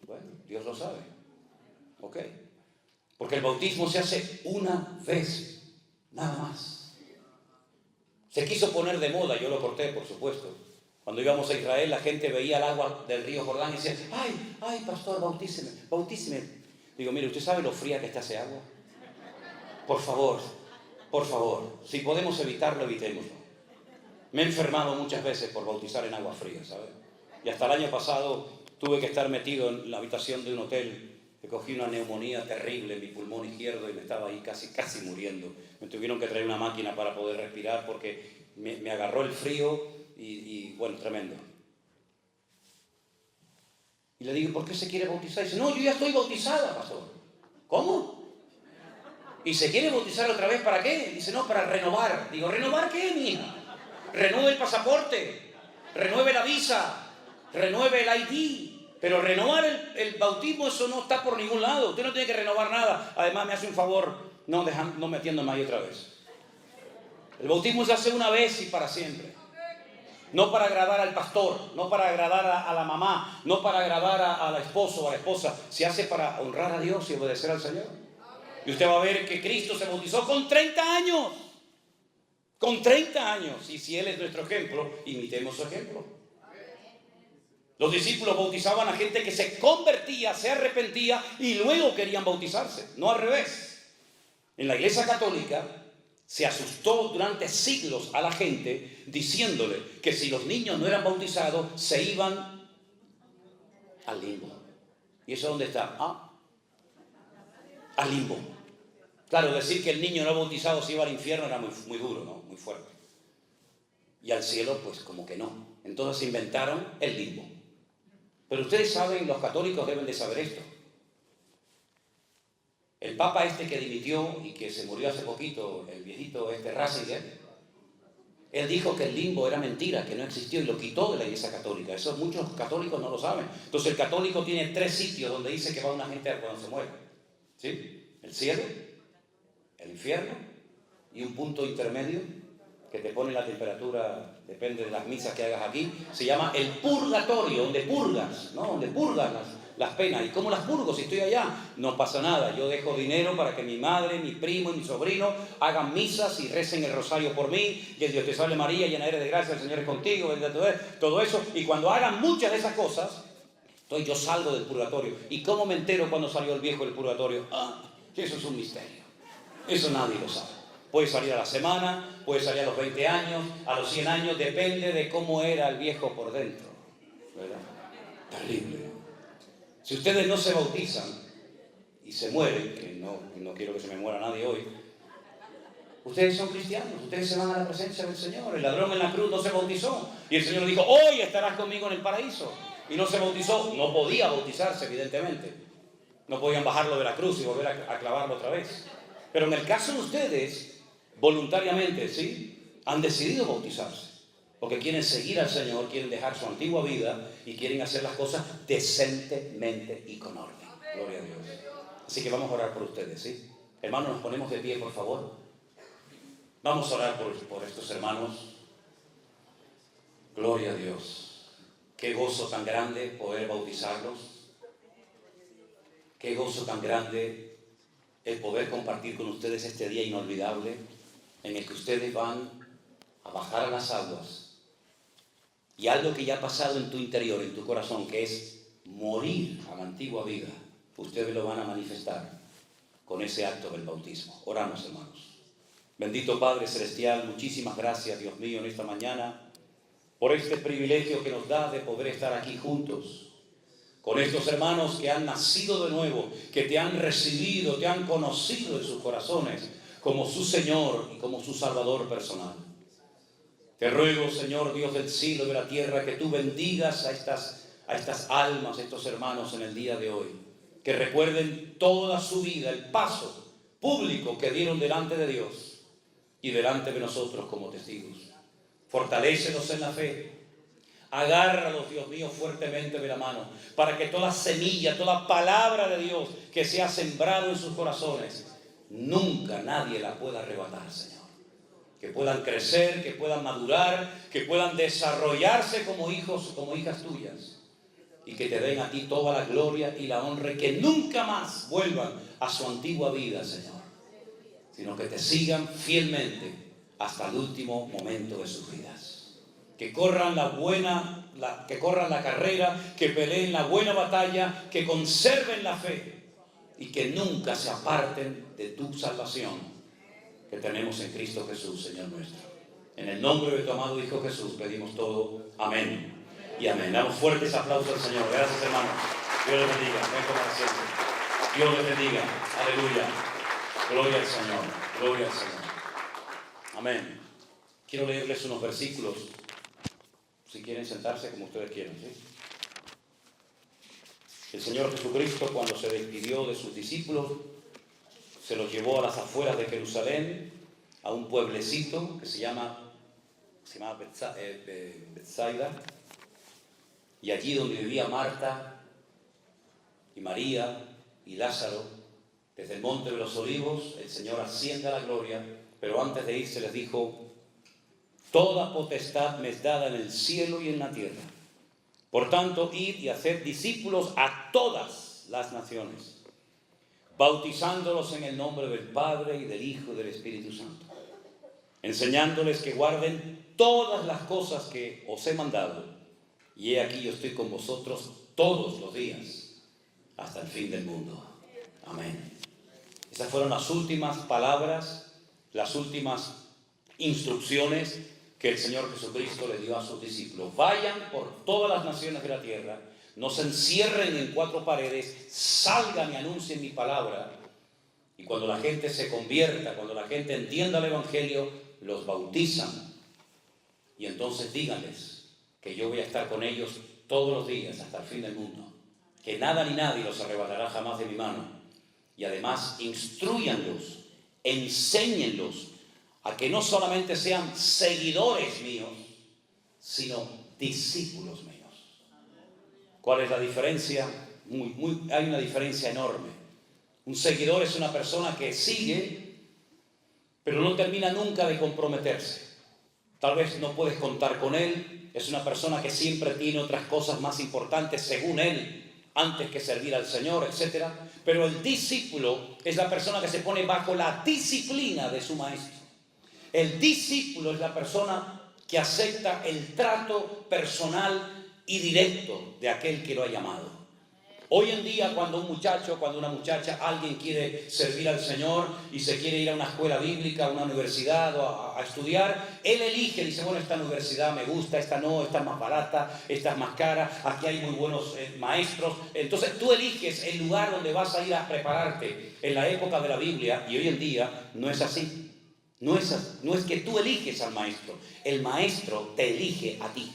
Bueno, Dios lo sabe. Ok. Porque el bautismo se hace una vez, nada más. Se quiso poner de moda, yo lo corté, por supuesto. Cuando íbamos a Israel, la gente veía el agua del río Jordán y decía, ay, pastor, bautíceme, bautíceme. Digo, mire, ¿usted sabe lo fría que está ese agua? Por favor, si podemos evitarlo, evitémoslo. Me he enfermado muchas veces por bautizar en agua fría, ¿sabes? Y hasta el año pasado tuve que estar metido en la habitación de un hotel, que cogí una neumonía terrible en mi pulmón izquierdo y me estaba ahí casi muriendo. Me tuvieron que traer una máquina para poder respirar porque me agarró el frío y bueno, tremendo. Y le digo, ¿por qué se quiere bautizar? Y dice, no, yo ya estoy bautizada, pastor. ¿Cómo? ¿Y se quiere bautizar otra vez para qué? Dice, no, para renovar. Digo, ¿renovar qué, mija? Renueve el pasaporte, renueve la visa, renueve el ID. Pero renovar el bautismo, eso no está por ningún lado. Usted no tiene que renovar nada. Además, me hace un favor, no metiéndome ahí otra vez. El bautismo se hace una vez y para siempre. No para agradar al pastor, no para agradar a la mamá, no para agradar al esposo o a la esposa. Se hace para honrar a Dios y obedecer al Señor. Y usted va a ver que Cristo se bautizó con 30 años. Con 30 años. Y si Él es nuestro ejemplo, imitemos su ejemplo. Los discípulos bautizaban a gente que se convertía, se arrepentía y luego querían bautizarse. No al revés. En la Iglesia Católica se asustó durante siglos a la gente diciéndole que si los niños no eran bautizados se iban al limbo. ¿Y eso dónde está? Al limbo. Claro, decir que el niño no bautizado se iba al infierno era muy duro, ¿no? Muy fuerte. Y al cielo, pues como que no. Entonces inventaron el limbo. Pero ustedes saben, los católicos deben de saber esto. El papa que dimitió y que se murió hace poquito, el viejito Ratzinger, él dijo que el limbo era mentira, que no existió y lo quitó de la Iglesia Católica. Eso muchos católicos no lo saben. Entonces el católico tiene 3 sitios donde dice que va una gente cuando se muere. ¿Sí? El cielo, el infierno y un punto intermedio que te pone la temperatura, depende de las misas que hagas aquí, se llama el purgatorio, donde purgas, ¿no? Donde purgas las penas. ¿Y cómo las purgo si estoy allá? No pasa nada, yo dejo dinero para que mi madre, mi primo y mi sobrino hagan misas y recen el rosario por mí, y el Dios te salve María, llena eres de gracia, el Señor es contigo, todo eso, y cuando hagan muchas de esas cosas, entonces yo salgo del purgatorio. ¿Y cómo me entero cuando salió el viejo del purgatorio? Eso es un misterio, eso nadie lo sabe. Puede salir a la semana, puede salir a los 20 años, a los 100 años, depende de cómo era el viejo por dentro, ¿verdad? Terrible. Si ustedes no se bautizan y se mueren, que no quiero que se me muera nadie hoy, ustedes son cristianos, ustedes se van a la presencia del Señor. El ladrón en la cruz no se bautizó y el Señor dijo, hoy estarás conmigo en el paraíso. Y no se bautizó, no podía bautizarse evidentemente. No podían bajarlo de la cruz y volver a clavarlo otra vez. Pero en el caso de ustedes, voluntariamente, ¿sí? Han decidido bautizarse. Porque quieren seguir al Señor, quieren dejar su antigua vida y quieren hacer las cosas decentemente y con orden. Gloria a Dios. Así que vamos a orar por ustedes, ¿sí? Hermanos, nos ponemos de pie, por favor. Vamos a orar por estos hermanos. Gloria a Dios. Qué gozo tan grande poder bautizarlos. Qué gozo tan grande el poder compartir con ustedes este día inolvidable en el que ustedes van a bajar a las aguas y algo que ya ha pasado en tu interior, en tu corazón, que es morir a la antigua vida, ustedes lo van a manifestar con ese acto del bautismo. Oramos, hermanos. Bendito Padre Celestial, muchísimas gracias, Dios mío, en esta mañana por este privilegio que nos da de poder estar aquí juntos con estos hermanos que han nacido de nuevo, que te han recibido, te han conocido en sus corazones como su Señor y como su Salvador personal. Te ruego, Señor Dios del cielo y de la tierra, que tú bendigas a estas almas, a estos hermanos en el día de hoy, que recuerden toda su vida, el paso público que dieron delante de Dios y delante de nosotros como testigos. Fortalécelos en la fe. Agárralos, Dios mío, fuertemente de la mano, para que toda semilla, toda palabra de Dios que se ha sembrado en sus corazones, nunca nadie la pueda arrebatar, Señor. que puedan crecer, que puedan madurar, que puedan desarrollarse como hijos, como hijas tuyas, y que te den a ti toda la gloria y la honra, y que nunca más vuelvan a su antigua vida, Señor, sino que te sigan fielmente hasta el último momento de sus vidas. Que corran que corran la carrera, que peleen la buena batalla, que conserven la fe y que nunca se aparten de tu salvación que tenemos en Cristo Jesús, Señor nuestro. En el nombre de tu amado Hijo Jesús pedimos todo. Amén y amén. Damos fuertes aplausos al Señor. Gracias, hermanos. Dios les bendiga. Ven con asiento. Dios les bendiga. Aleluya. Gloria al Señor. Gloria al Señor. Amén. Quiero leerles unos versículos. Si quieren sentarse como ustedes quieran, ¿sí? El Señor Jesucristo, cuando se despidió de sus discípulos, se los llevó a las afueras de Jerusalén, a un pueblecito que se llama Betsaida, y allí donde vivía Marta y María y Lázaro, desde el Monte de los Olivos, el Señor asciende a la gloria, pero antes de irse les dijo: toda potestad me es dada en el cielo y en la tierra. Por tanto, id y haced discípulos a todas las naciones, bautizándolos en el nombre del Padre y del Hijo y del Espíritu Santo, enseñándoles que guarden todas las cosas que os he mandado. Y he aquí, yo estoy con vosotros todos los días, hasta el fin del mundo. Amén. Esas fueron las últimas palabras, las últimas instrucciones que el Señor Jesucristo le dio a sus discípulos. Vayan por todas las naciones de la tierra, no se encierren en cuatro paredes, salgan y anuncien mi palabra. Y cuando la gente se convierta, cuando la gente entienda el Evangelio, los bautizan. Y entonces díganles que yo voy a estar con ellos todos los días hasta el fin del mundo, que nada ni nadie los arrebatará jamás de mi mano. Y además, instrúyanlos, enséñenlos a que no solamente sean seguidores míos, sino discípulos míos. ¿Cuál es la diferencia? Hay una diferencia enorme. Un seguidor es una persona que sigue, pero no termina nunca de comprometerse. Tal vez no puedes contar con él. Es una persona que siempre tiene otras cosas más importantes según él, antes que servir al Señor, etc. Pero el discípulo es la persona que se pone bajo la disciplina de su maestro. El discípulo es la persona que acepta el trato personal y directo de aquel que lo ha llamado. Hoy en día, cuando un muchacho, cuando una muchacha, alguien quiere servir al Señor y se quiere ir a una escuela bíblica, a una universidad o a estudiar, él elige, dice: bueno, esta universidad me gusta, esta no, esta es más barata, esta es más cara, aquí hay muy buenos maestros. Entonces tú eliges el lugar donde vas a ir a prepararte. En la época de la Biblia y hoy en día no es así. No es que tú eliges al maestro, el maestro te elige a ti.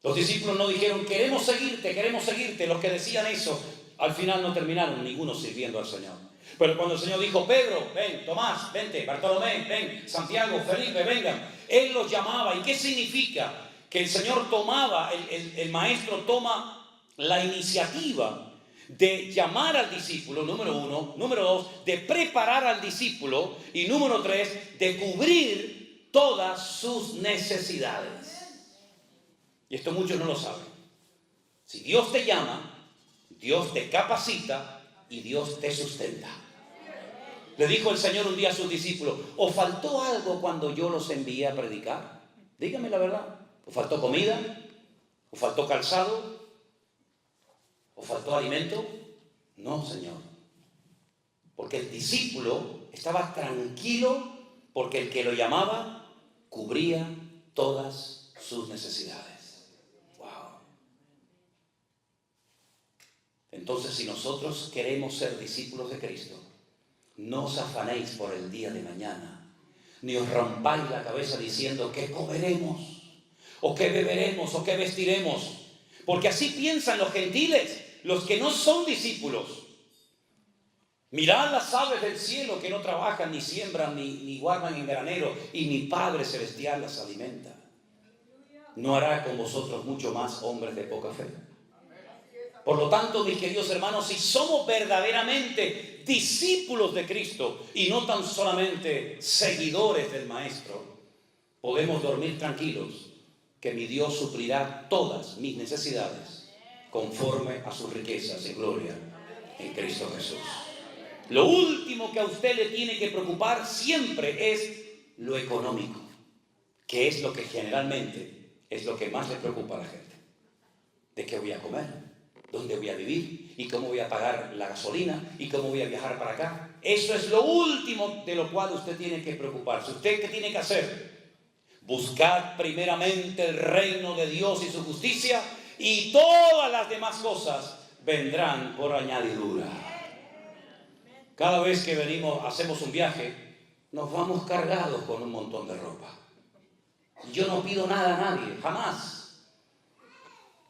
Los discípulos no dijeron: queremos seguirte. Los que decían eso, al final no terminaron ninguno sirviendo al Señor. Pero cuando el Señor dijo: Pedro, ven, Tomás, vente, Bartolomé, ven, Santiago, Felipe, vengan, Él los llamaba. ¿Y qué significa? Que el Señor tomaba, el maestro toma la iniciativa de llamar al discípulo, número uno. Número dos, de preparar al discípulo. Y número tres, de cubrir todas sus necesidades. Y esto muchos no lo saben. Si Dios te llama, Dios te capacita y Dios te sustenta. Le dijo el Señor un día a sus discípulos: ¿os faltó algo cuando yo los envié a predicar? Díganme la verdad. ¿Os faltó comida? ¿Os faltó calzado? ¿os faltó alimento? No, Señor. Porque el discípulo estaba tranquilo porque el que lo llamaba cubría todas sus necesidades. Wow. Entonces, si nosotros queremos ser discípulos de Cristo, no os afanéis por el día de mañana, ni os rompáis la cabeza diciendo ¿qué comeremos? ¿O qué beberemos? ¿O qué vestiremos? Porque así piensan los gentiles, los que no son discípulos. Mirad las aves del cielo que no trabajan, ni siembran, ni guardan en granero, y mi Padre Celestial las alimenta. ¿No hará con vosotros mucho más, hombres de poca fe? Por lo tanto, mis queridos hermanos, si somos verdaderamente discípulos de Cristo y no tan solamente seguidores del Maestro, podemos dormir tranquilos que mi Dios suplirá todas mis necesidades conforme a sus riquezas en gloria en Cristo Jesús. Lo último que a usted le tiene que preocupar siempre es lo económico, que es lo que generalmente es lo que más le preocupa a la gente. ¿De qué voy a comer? ¿Dónde voy a vivir? ¿Y cómo voy a pagar la gasolina? ¿Y cómo voy a viajar para acá? Eso es lo último de lo cual usted tiene que preocuparse. ¿Usted qué tiene que hacer? Buscad primeramente el reino de Dios y su justicia, y todas las demás cosas vendrán por añadidura. Cada vez que hacemos un viaje, nos vamos cargados con un montón de ropa. Yo no pido nada a nadie, jamás.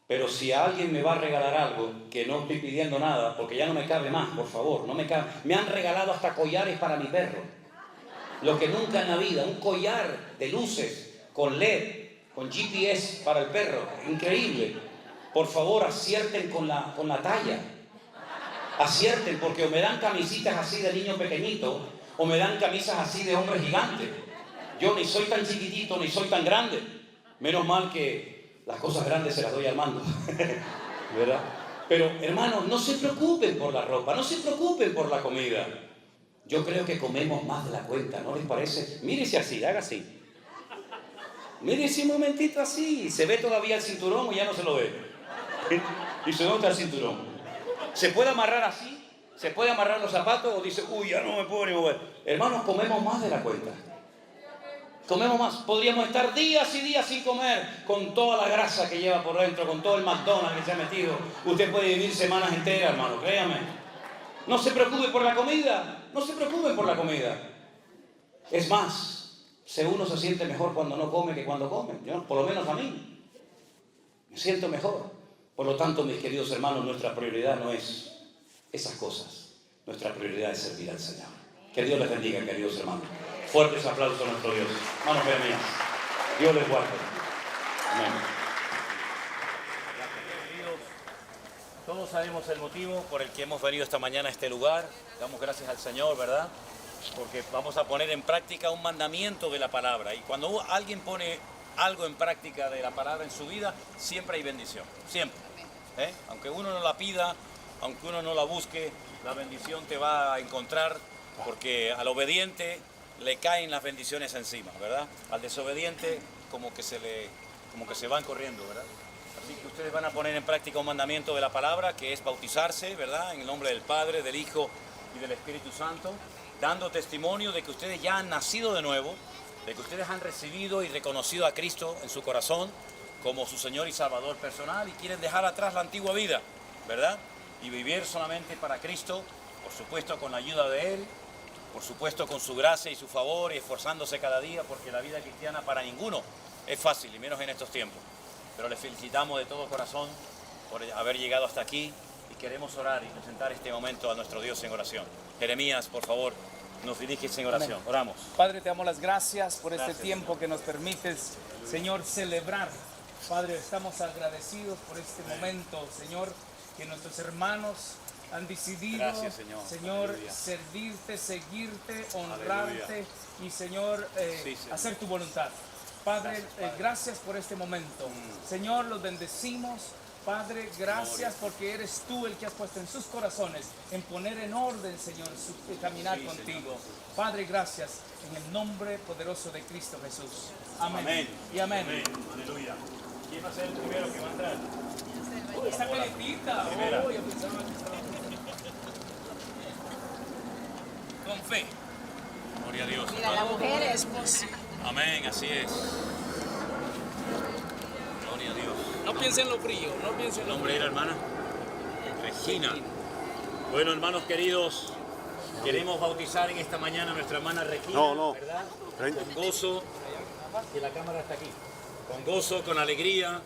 Pero si a alguien me va a regalar algo, que no estoy pidiendo nada, porque ya no me cabe más, por favor, no me cabe. Me han regalado hasta collares para mi perro. Lo que nunca en la vida, un collar de luces con LED, con GPS para el perro, increíble. Por favor, acierten con la talla. Acierten, porque o me dan camisitas así de niño pequeñito, o me dan camisas así de hombre gigante. Yo ni soy tan chiquitito, ni soy tan grande. Menos mal que las cosas grandes se las doy al mando. ¿Verdad? Pero, hermanos, no se preocupen por la ropa, no se preocupen por la comida. Yo creo que comemos más de la cuenta, ¿no les parece? Mírese así, haga así. Mírese un momentito así. ¿Se ve todavía el cinturón o ya no se lo ve? Y se nota el cinturón. ¿Se puede amarrar así? ¿Se puede amarrar los zapatos? O dice, uy, ya no me puedo ni mover. Hermanos, comemos más de la cuenta. Comemos más. Podríamos estar días y días sin comer, con toda la grasa que lleva por dentro, con todo el McDonald's que se ha metido. Usted puede vivir semanas enteras, hermano, créame. No se preocupe por la comida. No se preocupe por la comida. Es más, uno se siente mejor cuando no come que cuando come. Yo, por lo menos a mí. Me siento mejor. Por lo tanto, mis queridos hermanos, nuestra prioridad no es esas cosas. Nuestra prioridad es servir al Señor. Que Dios les bendiga, queridos hermanos. Fuertes aplausos a nuestro Dios. Manos mías. Dios les guarde. Amén. Todos sabemos el motivo por el que hemos venido esta mañana a este lugar. Damos gracias al Señor, ¿verdad? Porque vamos a poner en práctica un mandamiento de la palabra. Y cuando alguien pone algo en práctica de la palabra en su vida, siempre hay bendición. Siempre. Aunque uno no la pida, aunque uno no la busque, la bendición te va a encontrar, porque al obediente le caen las bendiciones encima, ¿verdad? Al desobediente como que se van corriendo, ¿verdad? Así que ustedes van a poner en práctica un mandamiento de la palabra, que es bautizarse, ¿verdad? En el nombre del Padre, del Hijo y del Espíritu Santo, dando testimonio de que ustedes ya han nacido de nuevo, de que ustedes han recibido y reconocido a Cristo en su corazón como su Señor y Salvador personal, y quieren dejar atrás la antigua vida, ¿verdad? Y vivir solamente para Cristo, por supuesto con la ayuda de Él, por supuesto con su gracia y su favor, y esforzándose cada día, porque la vida cristiana para ninguno es fácil, y menos en estos tiempos. Pero les felicitamos de todo corazón por haber llegado hasta aquí, y queremos orar y presentar este momento a nuestro Dios en oración. Jeremías, por favor, nos diriges en oración. Amén. Oramos. Padre, te damos las gracias por este tiempo que nos permites, Señor, celebrar. Padre, estamos agradecidos por este momento, Señor, que nuestros hermanos han decidido, gracias, Señor, servirte, seguirte, honrarte y, Señor, hacer tu voluntad. Padre, gracias por este momento. Señor, los bendecimos. Padre, gracias porque eres tú el que has puesto en sus corazones en poner en orden, Señor, su caminar contigo. Señor. Padre, gracias en el nombre poderoso de Cristo Jesús. Amén. Amén. Y amén. Amén. Aleluya. ¿Quién va a ser el primero que va a entrar? Está calentita. Yo pensaba que estaba... Con fe. Gloria a Dios. Mira, la mujer es posible. Amén, así es. Gloria a Dios. No piensen en lo frío, no piensen en lo ¿Nombre era, hermana? Regina. Bueno, hermanos queridos, queremos bautizar en esta mañana a nuestra hermana Regina, ¿verdad? Con gozo, que la cámara está aquí. Con gozo, con alegría,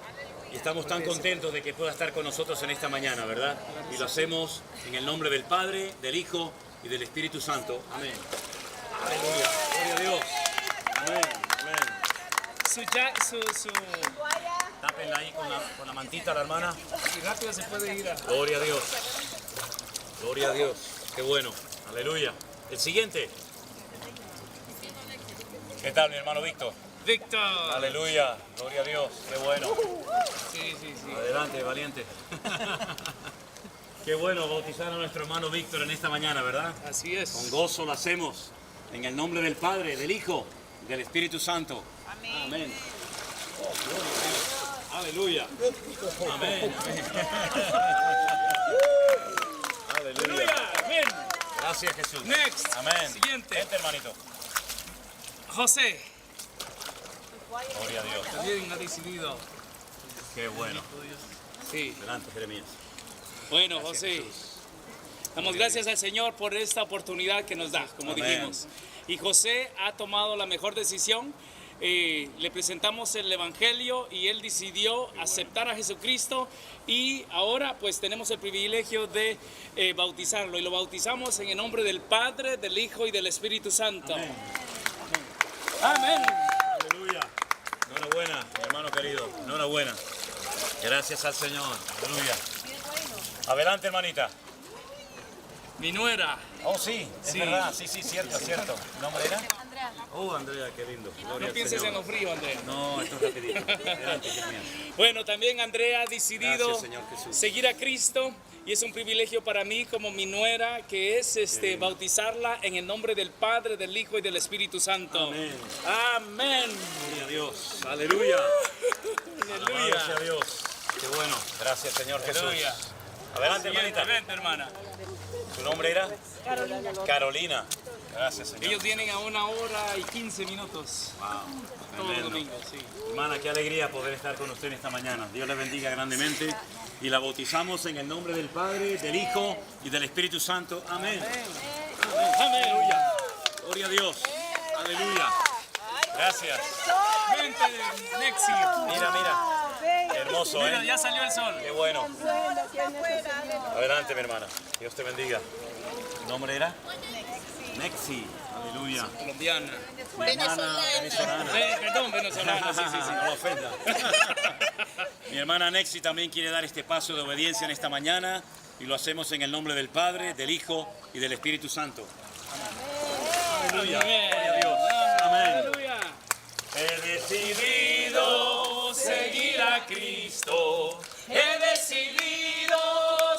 y estamos tan contentos de que pueda estar con nosotros en esta mañana, ¿verdad? Y lo hacemos en el nombre del Padre, del Hijo y del Espíritu Santo. Amén. Aleluya. Gloria a Dios. Amén. Amén. Tápenla ahí con la mantita a la hermana. Y rápido se puede ir a... Gloria a Dios. Gloria a Dios. Qué bueno. Aleluya. El siguiente. ¿Qué tal, mi hermano Víctor? Víctor. Aleluya. Gloria a Dios. Qué bueno. Sí. Adelante, valiente. Qué bueno bautizar a nuestro hermano Víctor en esta mañana, ¿verdad? Así es. Con gozo lo hacemos. En el nombre del Padre, del Hijo, del Espíritu Santo. Amén. Oh, gloria a Dios. Aleluya. Amén. Aleluya. Amén. Gracias, Jesús. Next. Amén. Siguiente. Vente, hermanito. José. Gloria a Dios. También ha decidido. Qué bueno. Sí. Adelante, Jeremías. Bueno, Gracias, José. Jesús. Damos gracias al Señor por esta oportunidad que nos da, como Amén. dijimos. Y José ha tomado la mejor decisión. Le presentamos el Evangelio y él decidió aceptar a Jesucristo y ahora pues tenemos el privilegio de bautizarlo y lo bautizamos en el nombre del Padre, del Hijo y del Espíritu Santo. Amén. Amén. Aleluya. Enhorabuena, mi hermano querido. Enhorabuena. Gracias al Señor. Aleluya. Adelante, hermanita. Mi nuera. Oh, sí, es Sí. verdad. Sí, cierto. ¿Tu nombre era? Andrea. Oh, Andrea, qué lindo. Gloria No al pienses Señor. en lo frío, Andrea. No, esto es rapidito. Adelante, Jeremías. Bueno, también Andrea ha decidido Gracias, Señor Jesús. seguir a Cristo y es un privilegio para mí como mi nuera que es bautizarla en el nombre del Padre, del Hijo y del Espíritu Santo. Amén. Amén. Gloria a Dios. Aleluya. Alabado Aleluya. sea Dios. Qué bueno. Gracias, Señor Jesús. Aleluya. Adelante, Siguiente, hermanita. vente, hermana. ¿Tu nombre era? Carolina. Gracias, Señor. Ellos vienen a 1h15. Wow. Todos los Tremendo. domingos, sí. Hermana, qué alegría poder estar con usted esta mañana. Dios le bendiga grandemente. Y la bautizamos en el nombre del Padre, del Hijo y del Espíritu Santo. Amén. Aleluya. Gloria a Dios. Aleluya. Gracias. Vente, Nexi. Mira. Qué hermoso, Mira, ¿eh? ya salió el sol. Qué bueno. Adelante, mi hermana. Dios te bendiga. ¿Tu nombre era? Nexi. Aleluya. Colombiana. Mi hermana venezolana. Perdón, venezolana. Sí. No lo ofenda. Mi hermana Nexi también quiere dar este paso de obediencia en esta mañana y lo hacemos en el nombre del Padre, del Hijo y del Espíritu Santo. Aleluya. Gloria a Dios. Amén. Aleluya. He decidido seguir a Cristo. He decidido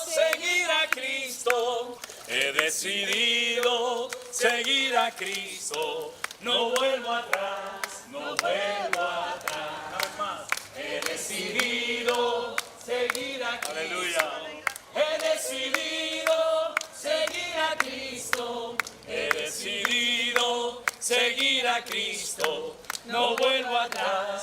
seguir a Cristo. He decidido seguir a Cristo. No vuelvo atrás, no vuelvo atrás. Una vez más. He decidido seguir a Cristo. Aleluya. He decidido seguir a Cristo. He decidido seguir a Cristo. No vuelvo atrás.